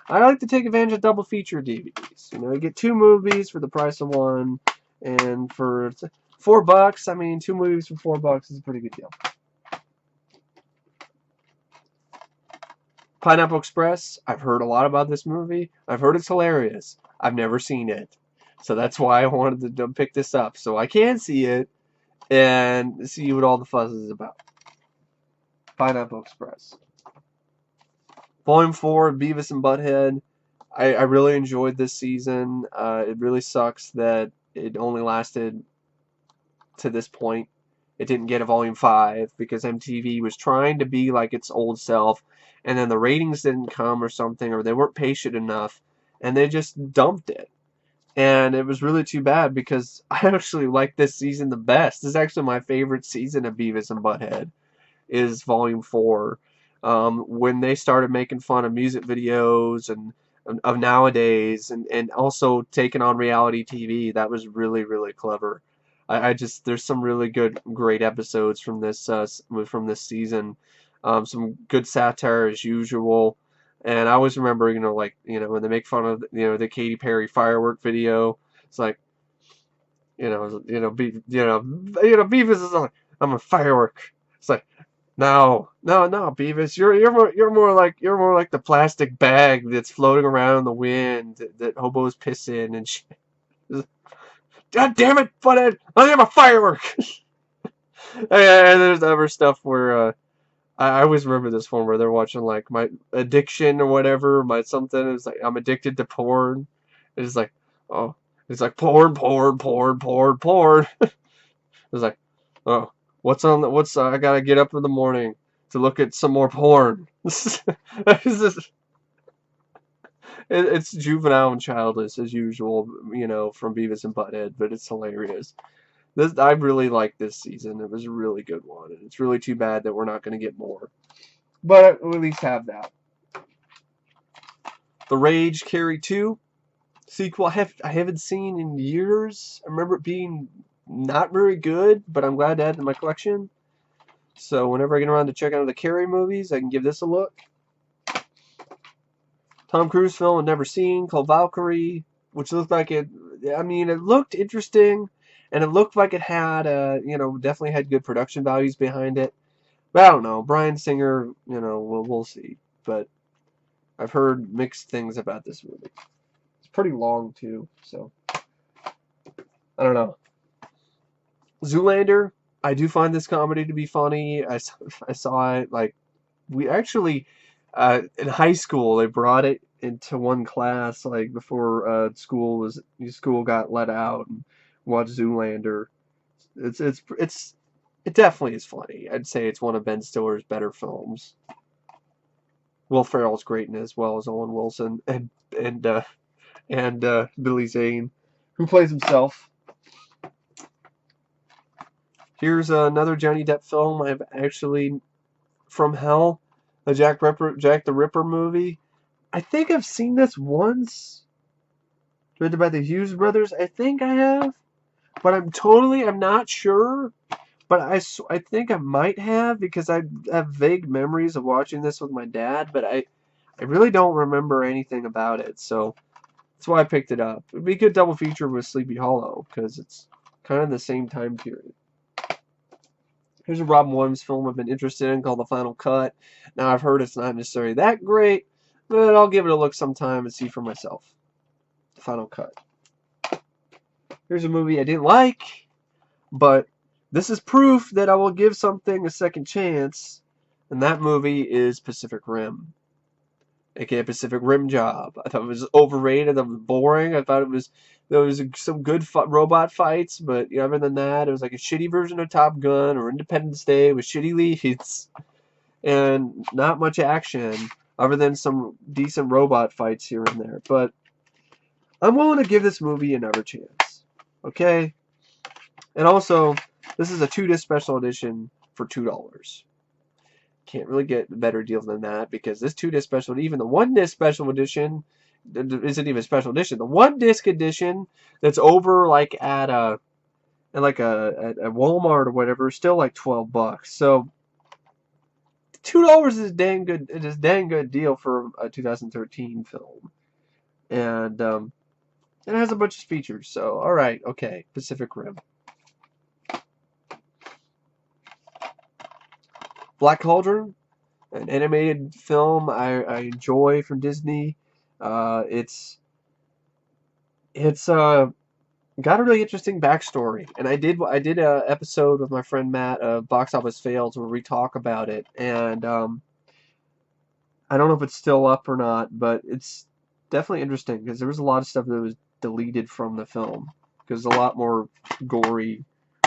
I like to take advantage of double feature DVDs. You get 2 movies for the price of 1, and for $4, I mean, 2 movies for $4 is a pretty good deal. Pineapple Express. I've heard a lot about this movie. I've heard it's hilarious. I've never seen it. So that's why I wanted to pick this up. So I can see it and see what all the fuss is about. Pineapple Express. Volume 4, Beavis and Butthead. I really enjoyed this season. It really sucks that it only lasted to this point. It didn't get a volume 5 because MTV was trying to be like its old self, and then the ratings didn't come or something, or they weren't patient enough, and they just dumped it. And it was really too bad because I actually like this season the best. This is actually my favorite season of Beavis and Butthead, is volume 4. When they started making fun of music videos and of nowadays, and also taking on reality TV, that was really, really clever. There's some really great episodes from this season. Some good satire as usual, and I always remember, when they make fun of, the Katy Perry firework video. It's like, Beavis is like, I'm a firework. It's like, no, Beavis, you're more like the plastic bag that's floating around in the wind that hobos piss in and shit. God damn it, Butthead! I am a firework! And there's other stuff where, I always remember this one where they're watching, like, my addiction or whatever, my something, it's like, I'm addicted to porn. It's like, oh, it's like, porn. It's like, oh, I gotta get up in the morning to look at some more porn. It's juvenile and childish as usual, you know, from Beavis and Butthead, but it's hilarious. I really like this season. It was a really good one, and it's really too bad that we're not going to get more. But we'll at least have that. The Rage Carrie 2 sequel I haven't seen in years. I remember it being not very good, but I'm glad to add it to my collection. So whenever I get around to check out the Carrie movies, I can give this a look. Tom Cruise film I've never seen called Valkyrie, which looked like it. I mean, it looked interesting, and it looked like it had, you know, definitely had good production values behind it. But I don't know. Bryan Singer, you know, we'll see. But I've heard mixed things about this movie. It's pretty long too, so I don't know. Zoolander, I do find this comedy to be funny. I saw it like we actually in high school they brought it into one class like before school got let out and watched Zoolander. It definitely is funny. I'd say it's one of Ben Stiller's better films. Will Ferrell's great in it as well as Owen Wilson and Billy Zane, who plays himself. Here's another Johnny Depp film I've actually From Hell, the Jack the Ripper movie. I think I've seen this once. Directed by the Hughes brothers. I think I have, but I'm not sure. But I think I might have because I have vague memories of watching this with my dad, but I really don't remember anything about it. So that's why I picked it up. It'd be a good double feature with Sleepy Hollow because it's kind of the same time period. Here's a Robin Williams film I've been interested in called The Final Cut. Now I've heard it's not necessarily that great, but I'll give it a look sometime and see for myself. The Final Cut. Here's a movie I didn't like, but this is proof that I will give something a second chance, and that movie is Pacific Rim, aka Pacific Rim Job. I thought it was overrated. It was boring. I thought there was some good robot fights, but other than that, it was like a shitty version of Top Gun or Independence Day with shitty leads and not much action other than some decent robot fights here and there. But I'm willing to give this movie another chance. Okay? And also, this is a 2-disc special edition for $2. Can't really get a better deal than that because this 2-disc special, even the 1-disc special edition, isn't even a special edition. The 1-disc edition that's over like at Walmart or whatever is still like $12. So $2 is a dang good. It is a dang good deal for a 2013 film, and it has a bunch of features. So all right, okay, Pacific Rim. Black Cauldron, an animated film I enjoy from Disney. It's got a really interesting backstory, and I did a episode with my friend Matt of Box Office Fails where we talk about it, and I don't know if it's still up or not, but it's definitely interesting because there was a lot of stuff that was deleted from the film because a lot more gory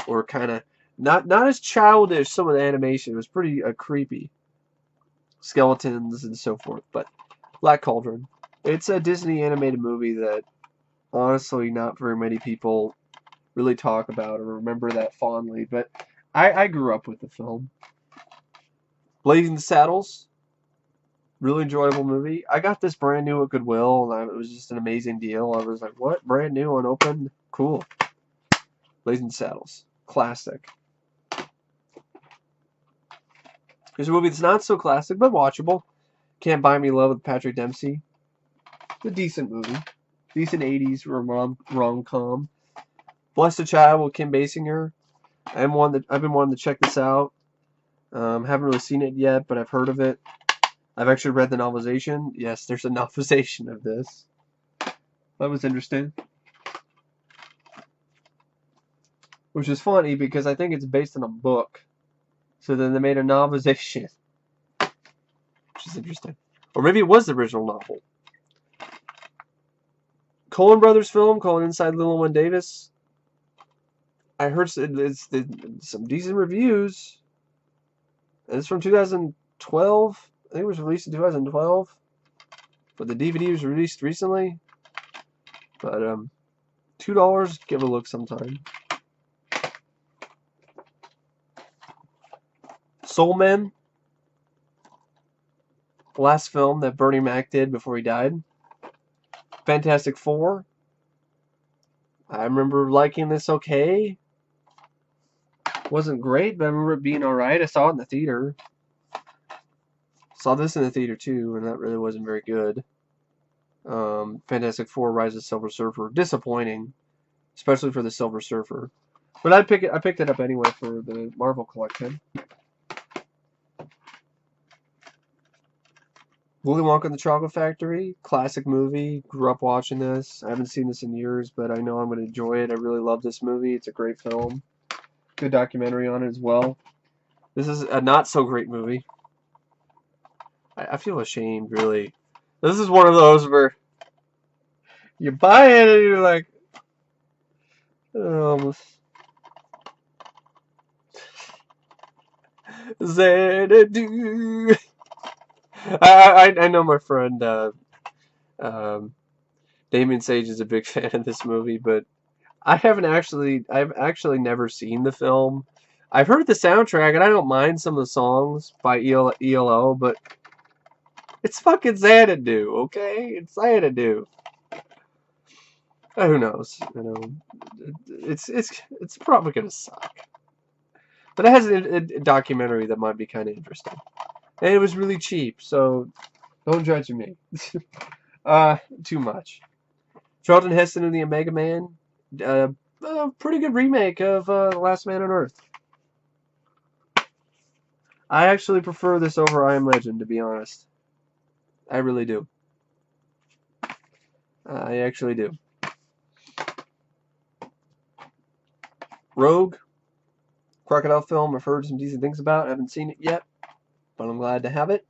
or kind of not as childish. Some of the animation was pretty creepy, skeletons and so forth. But Black Cauldron, it's a Disney animated movie that honestly not very many people really talk about or remember that fondly. But I grew up with the film. Blazing Saddles, really enjoyable movie. I got this brand new at Goodwill, and it was just an amazing deal. I was like, what? Brand new, unopened? Cool. Blazing Saddles. Classic. Here's a movie that's not so classic, but watchable. Can't Buy Me Love with Patrick Dempsey. It's a decent movie. Decent 80s rom-com. Blessed Child with Kim Basinger. I've been wanting to check this out. Haven't really seen it yet, but I've heard of it. I've actually read the novelization. Yes, there's a novelization of this. That was interesting. Which is funny because I think it's based on a book. So then they made a novelization. Which is interesting. Or maybe it was the original novel. Coen Brothers film called Inside Llewyn Davis. I heard it's some decent reviews. It's from 2012. I think it was released in 2012. But the DVD was released recently. But $2, give it a look sometime. Soul Men, the last film that Bernie Mac did before he died. Fantastic Four. I remember liking this okay. Wasn't great, but I remember it being alright. I saw it in the theater. Saw this in the theater too, and that really wasn't very good. Fantastic Four: Rise of the Silver Surfer. Disappointing, especially for the Silver Surfer. But I picked it up anyway for the Marvel collection. Willy Wonka and the Chocolate Factory, classic movie. Grew up watching this. I haven't seen this in years, but I know I'm going to enjoy it. I really love this movie. It's a great film. Good documentary on it as well. This is a not so great movie. I feel ashamed, really. This is one of those where you buy it and you're like, Xanadu. I know my friend Damien Sage is a big fan of this movie, but I've actually never seen the film. I've heard the soundtrack, and I don't mind some of the songs by ELO, but it's fucking Xanadu, okay? It's Xanadu. Who knows? You know, it's probably gonna suck. But it has a documentary that might be kind of interesting, and it was really cheap, so don't judge me. Too much. Charlton Heston and the Omega Man. A pretty good remake of The Last Man on Earth. I actually prefer this over I Am Legend, to be honest. I really do. I actually do. Rogue. Crocodile film I've heard some decent things about. I haven't seen it yet, but I'm glad to have it.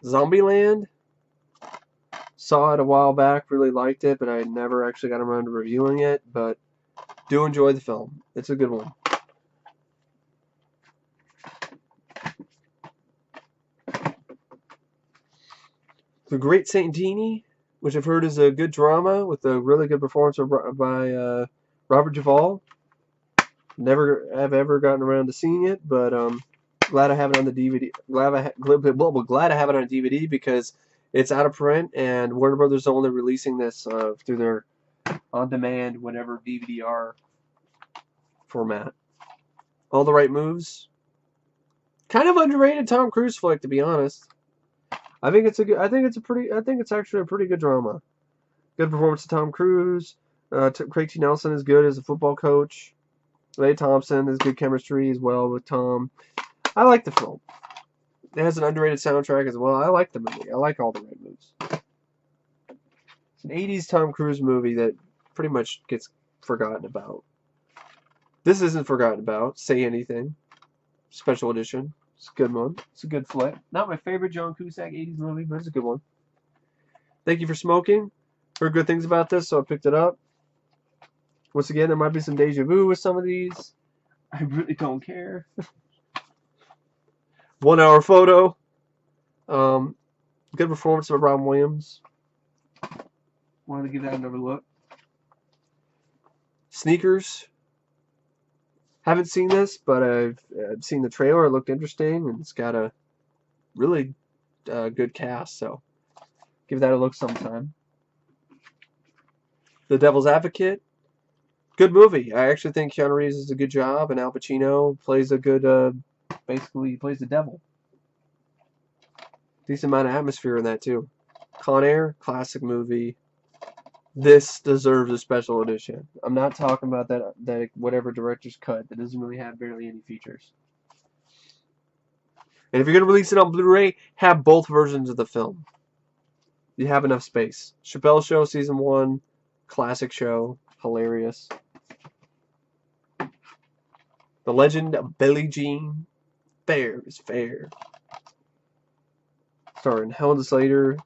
Zombieland. Saw it a while back, really liked it, but I never actually got around to reviewing it, but do enjoy the film. It's a good one. The Great Saint Denis, which I've heard is a good drama with a really good performance by Robert Duvall. Never have ever gotten around to seeing it, but glad I have it on the DVD. Glad I have it on DVD because it's out of print, and Warner Brothers is only releasing this through their on-demand, whatever DVD-R format. All the Right Moves. Kind of underrated Tom Cruise flick, to be honest. I think it's actually a pretty good drama. Good performance of Tom Cruise. Craig T. Nelson is good as a football coach. Ray Thompson has good chemistry as well with Tom. I like the film. It has an underrated soundtrack as well. I like the movie. I like All the Right Moves. It's an 80s Tom Cruise movie that pretty much gets forgotten about. This isn't forgotten about. Say Anything. Special edition. It's a good one. It's a good flick. Not my favorite John Cusack 80s movie, but it's a good one. Thank You for Smoking. Heard good things about this, so I picked it up. Once again, there might be some deja vu with some of these. I really don't care. 1 Hour Photo. Good performance by Robin Williams. Wanted to give that another look. Sneakers. Haven't seen this, but I've seen the trailer. It looked interesting, and it's got a really good cast, so give that a look sometime. The Devil's Advocate. Good movie. I actually think Keanu Reeves does a good job, and Al Pacino plays a good, basically, he plays the devil. Decent amount of atmosphere in that, too. Con Air, classic movie. This deserves a special edition. I'm not talking about that whatever director's cut that doesn't really have barely any features. And if you're going to release it on Blu-ray, have both versions of the film. You have enough space. Chappelle Show Season 1, classic show, hilarious. The Legend of Billie Jean, Fair is Fair. Starring Helen Slater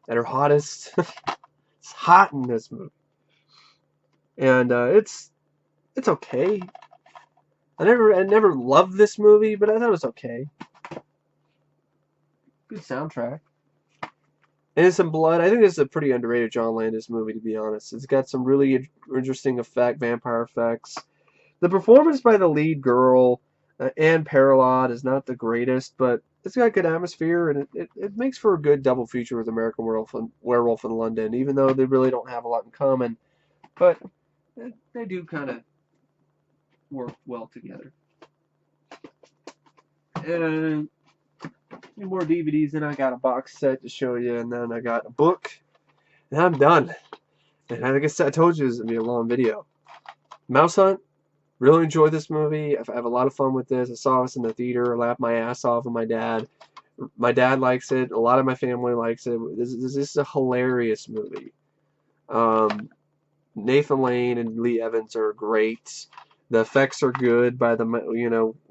at her hottest. It's hot in this movie. And it's okay. I never loved this movie, but I thought it was okay. Good soundtrack. Innocent Blood. I think this is a pretty underrated John Landis movie, to be honest. It's got some really interesting vampire effects. The performance by the lead girl, Anne Parlot, is not the greatest, but it's got good atmosphere, and it makes for a good double feature with American Werewolf in London, even though they really don't have a lot in common. But they do kind of work well together. And more DVDs, and I got a box set to show you, and then I got a book, and I'm done. And like I said, I told you this would be a long video. Mouse Hunt. Really enjoyed this movie. I have a lot of fun with this. I saw this in the theater. I laughed my ass off with my dad. My dad likes it. A lot of my family likes it. This is a hilarious movie. Nathan Lane and Lee Evans are great. The effects are good by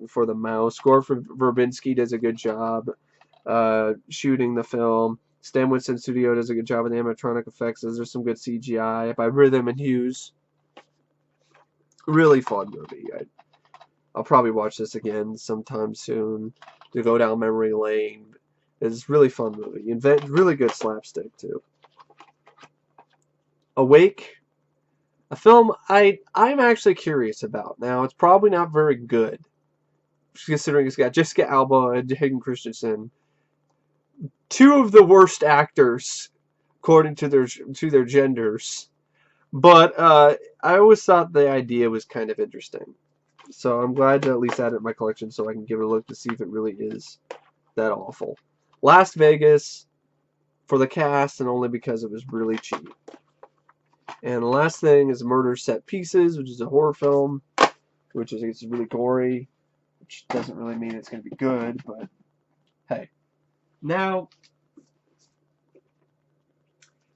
for the mouse. Gore Verbinski does a good job shooting the film. Stan Winston Studio does a good job with the animatronic effects. There's some good CGI by Rhythm and Hughes. Really fun movie. I'll probably watch this again sometime soon to go down memory lane. It's a really fun movie. Really good slapstick too. Awake, a film I'm actually curious about. Now it's probably not very good, considering it's got Jessica Alba and Hayden Christensen, two of the worst actors according to their genders. But I always thought the idea was kind of interesting. So I'm glad to at least add it in my collection so I can give it a look to see if it really is that awful. Las Vegas for the cast and only because it was really cheap. And the last thing is Murder Set Pieces, which is a horror film, which is really gory, which doesn't really mean it's going to be good, but hey. Now,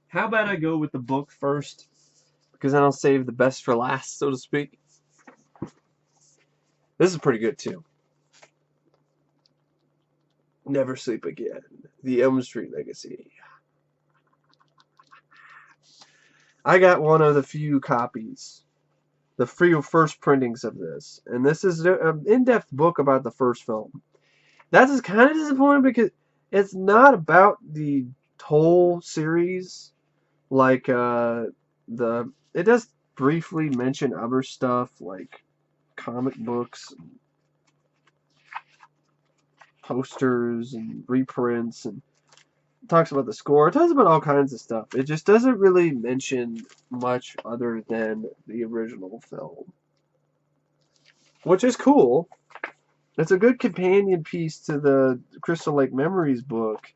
how about I go with the book first? Because then I'll save the best for last, so to speak. This is pretty good, too. Never Sleep Again. The Elm Street Legacy. I got one of the few copies. The first printings of this. And this is an in-depth book about the first film. That's kind of disappointing because it's not about the whole series. Like, it does briefly mention other stuff like comic books and posters and reprints, and talks about the score. It talks about all kinds of stuff. It just doesn't really mention much other than the original film, which is cool. It's a good companion piece to the Crystal Lake Memories book,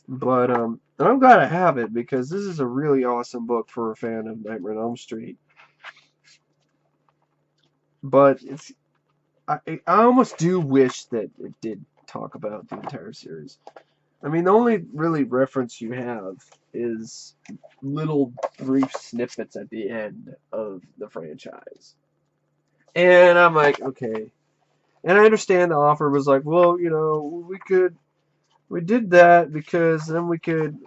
but I'm glad I have it because this is a really awesome book for a fan of Nightmare on Elm Street. But I almost do wish that it did talk about the entire series. I mean, the only really reference you have is little brief snippets at the end of the franchise. And I'm like, okay. And I understand the offer was like, well, we did that because then we could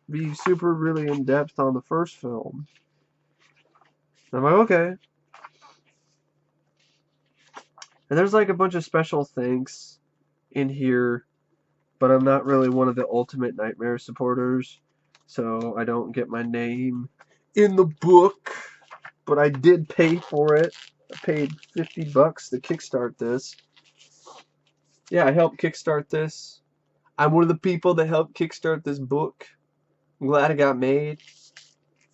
be super really in depth on the first film. And I'm like, okay. And there's like a bunch of special thanks in here, but I'm not really one of the Ultimate Nightmare supporters, so I don't get my name in the book. But I did pay for it. I paid $50 to kickstart this. Yeah, I helped kickstart this. I'm one of the people that helped kickstart this book. I'm glad it got made.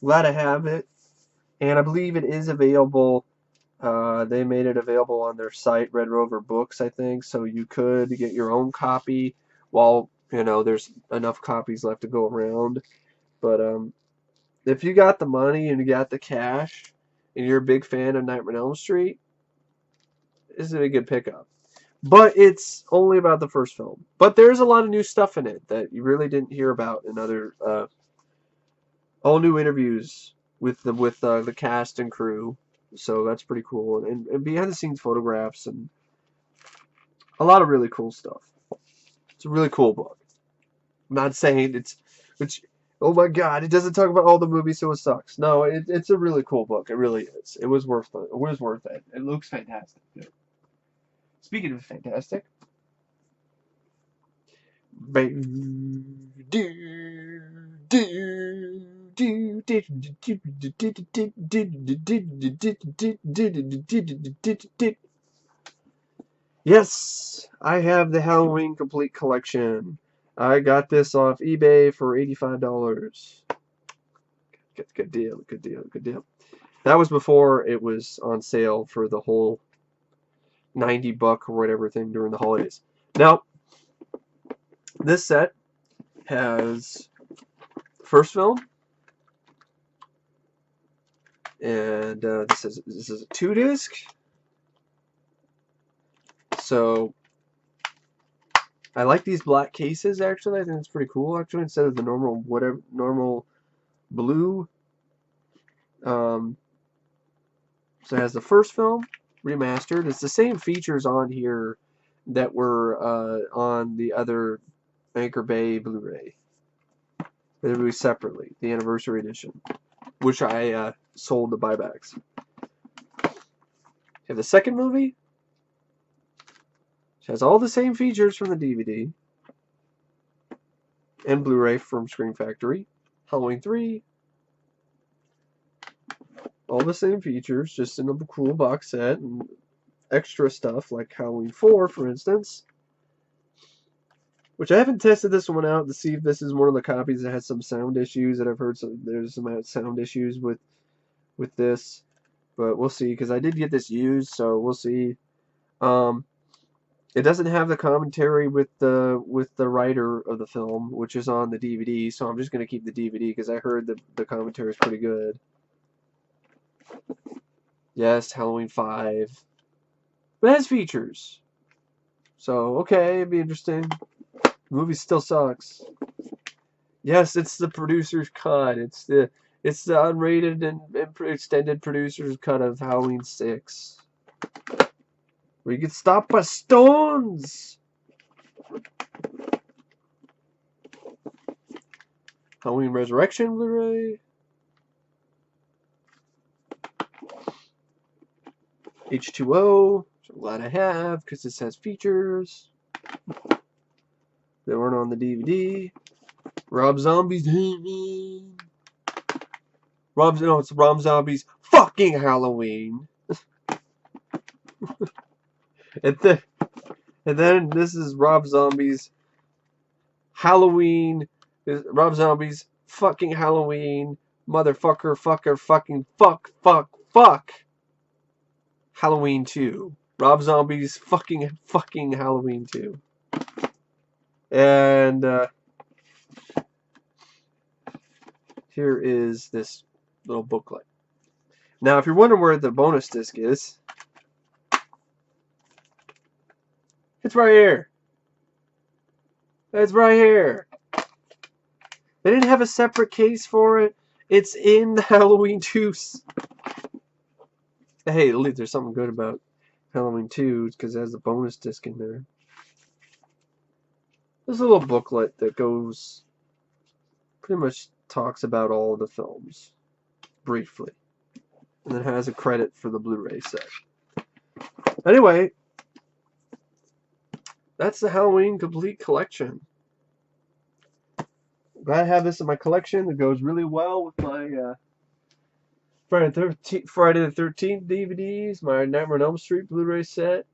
Glad I have it. And I believe it is available. They made it available on their site, Red Rover Books, I think, so you could get your own copy while, there's enough copies left to go around. But if you got the money and you got the cash and you're a big fan of Nightmare on Elm Street, this is a good pickup. But it's only about the first film. But there's a lot of new stuff in it that you really didn't hear about in other all new interviews with the cast and crew. So that's pretty cool. And behind the scenes photographs and a lot of really cool stuff. It's a really cool book. I'm not saying oh my god, it doesn't talk about all the movies, so it sucks. No, it's a really cool book. It really is. It was worth it. It was worth it. It looks fantastic too. speaking of fantastic, yes, I have the Halloween complete collection. I got this off eBay for $85. Good deal, good deal, good deal. That was before it was on sale for the whole $90 or whatever thing during the holidays. Now, this set has the first film, and this is a 2-disc. So I like these black cases actually. I think it's pretty cool actually instead of the normal blue. So it has the first film remastered. It's the same features on here that were on the other Anchor Bay Blu-ray. They were separately, the anniversary edition, which I sold the buybacks. You have the second movie, which has all the same features from the DVD and Blu-ray from Screen Factory. Halloween 3, all the same features, just in a cool box set and extra stuff like Halloween 4, for instance. Which I haven't tested this one out to see if this is one of the copies that has some sound issues that I've heard. There's some sound issues with this, but we'll see because I did get this used, so we'll see. It doesn't have the commentary with the writer of the film, which is on the DVD, so I'm just gonna keep the DVD because I heard the commentary is pretty good. Yes, Halloween 5, but it has features, so okay, it'd be interesting. The movie still sucks. Yes, it's the producer's cut. It's the unrated and extended producer's cut of Halloween 6. We get stopped by stones. Halloween Resurrection Blu-ray. H2O, which I'm glad I have because this has features that weren't on the DVD. Rob Zombie's it's Rob Zombie's fucking Halloween. and then this is Rob Zombie's Halloween. Rob Zombie's fucking Halloween. Motherfucker, fucker, fucking fuck. Halloween 2. Rob Zombie's fucking Halloween 2. And here is this little booklet. Now, if you're wondering where the bonus disc is, it's right here. It's right here. They didn't have a separate case for it. It's in the Halloween 2. Hey, at least there's something good about Halloween 2 because it has a bonus disc in there. There's a little booklet that goes, pretty much talks about all the films, briefly. And then has a credit for the Blu-ray set. Anyway, that's the Halloween complete collection. Glad I have this in my collection. It goes really well with my Friday the 13th DVDs, my Nightmare on Elm Street Blu-ray set.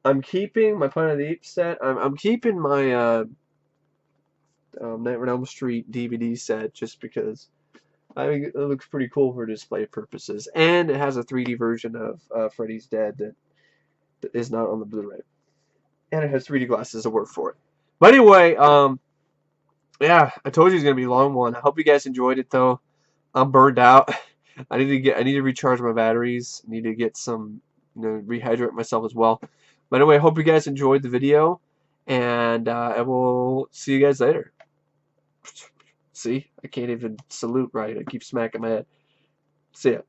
I'm keeping my Planet of the Apes set. I'm keeping my Nightmare on Elm Street DVD set just because I think it looks pretty cool for display purposes, and it has a 3D version of Freddy's Dead that is not on the Blu-ray, and it has 3D glasses to work for it. But anyway, yeah, I told you it's gonna be a long one. I hope you guys enjoyed it though. I'm burned out. I need to recharge my batteries. I need to get some, rehydrate myself as well. But anyway, I hope you guys enjoyed the video, and I will see you guys later. See, I can't even salute right. I keep smacking my head. See ya.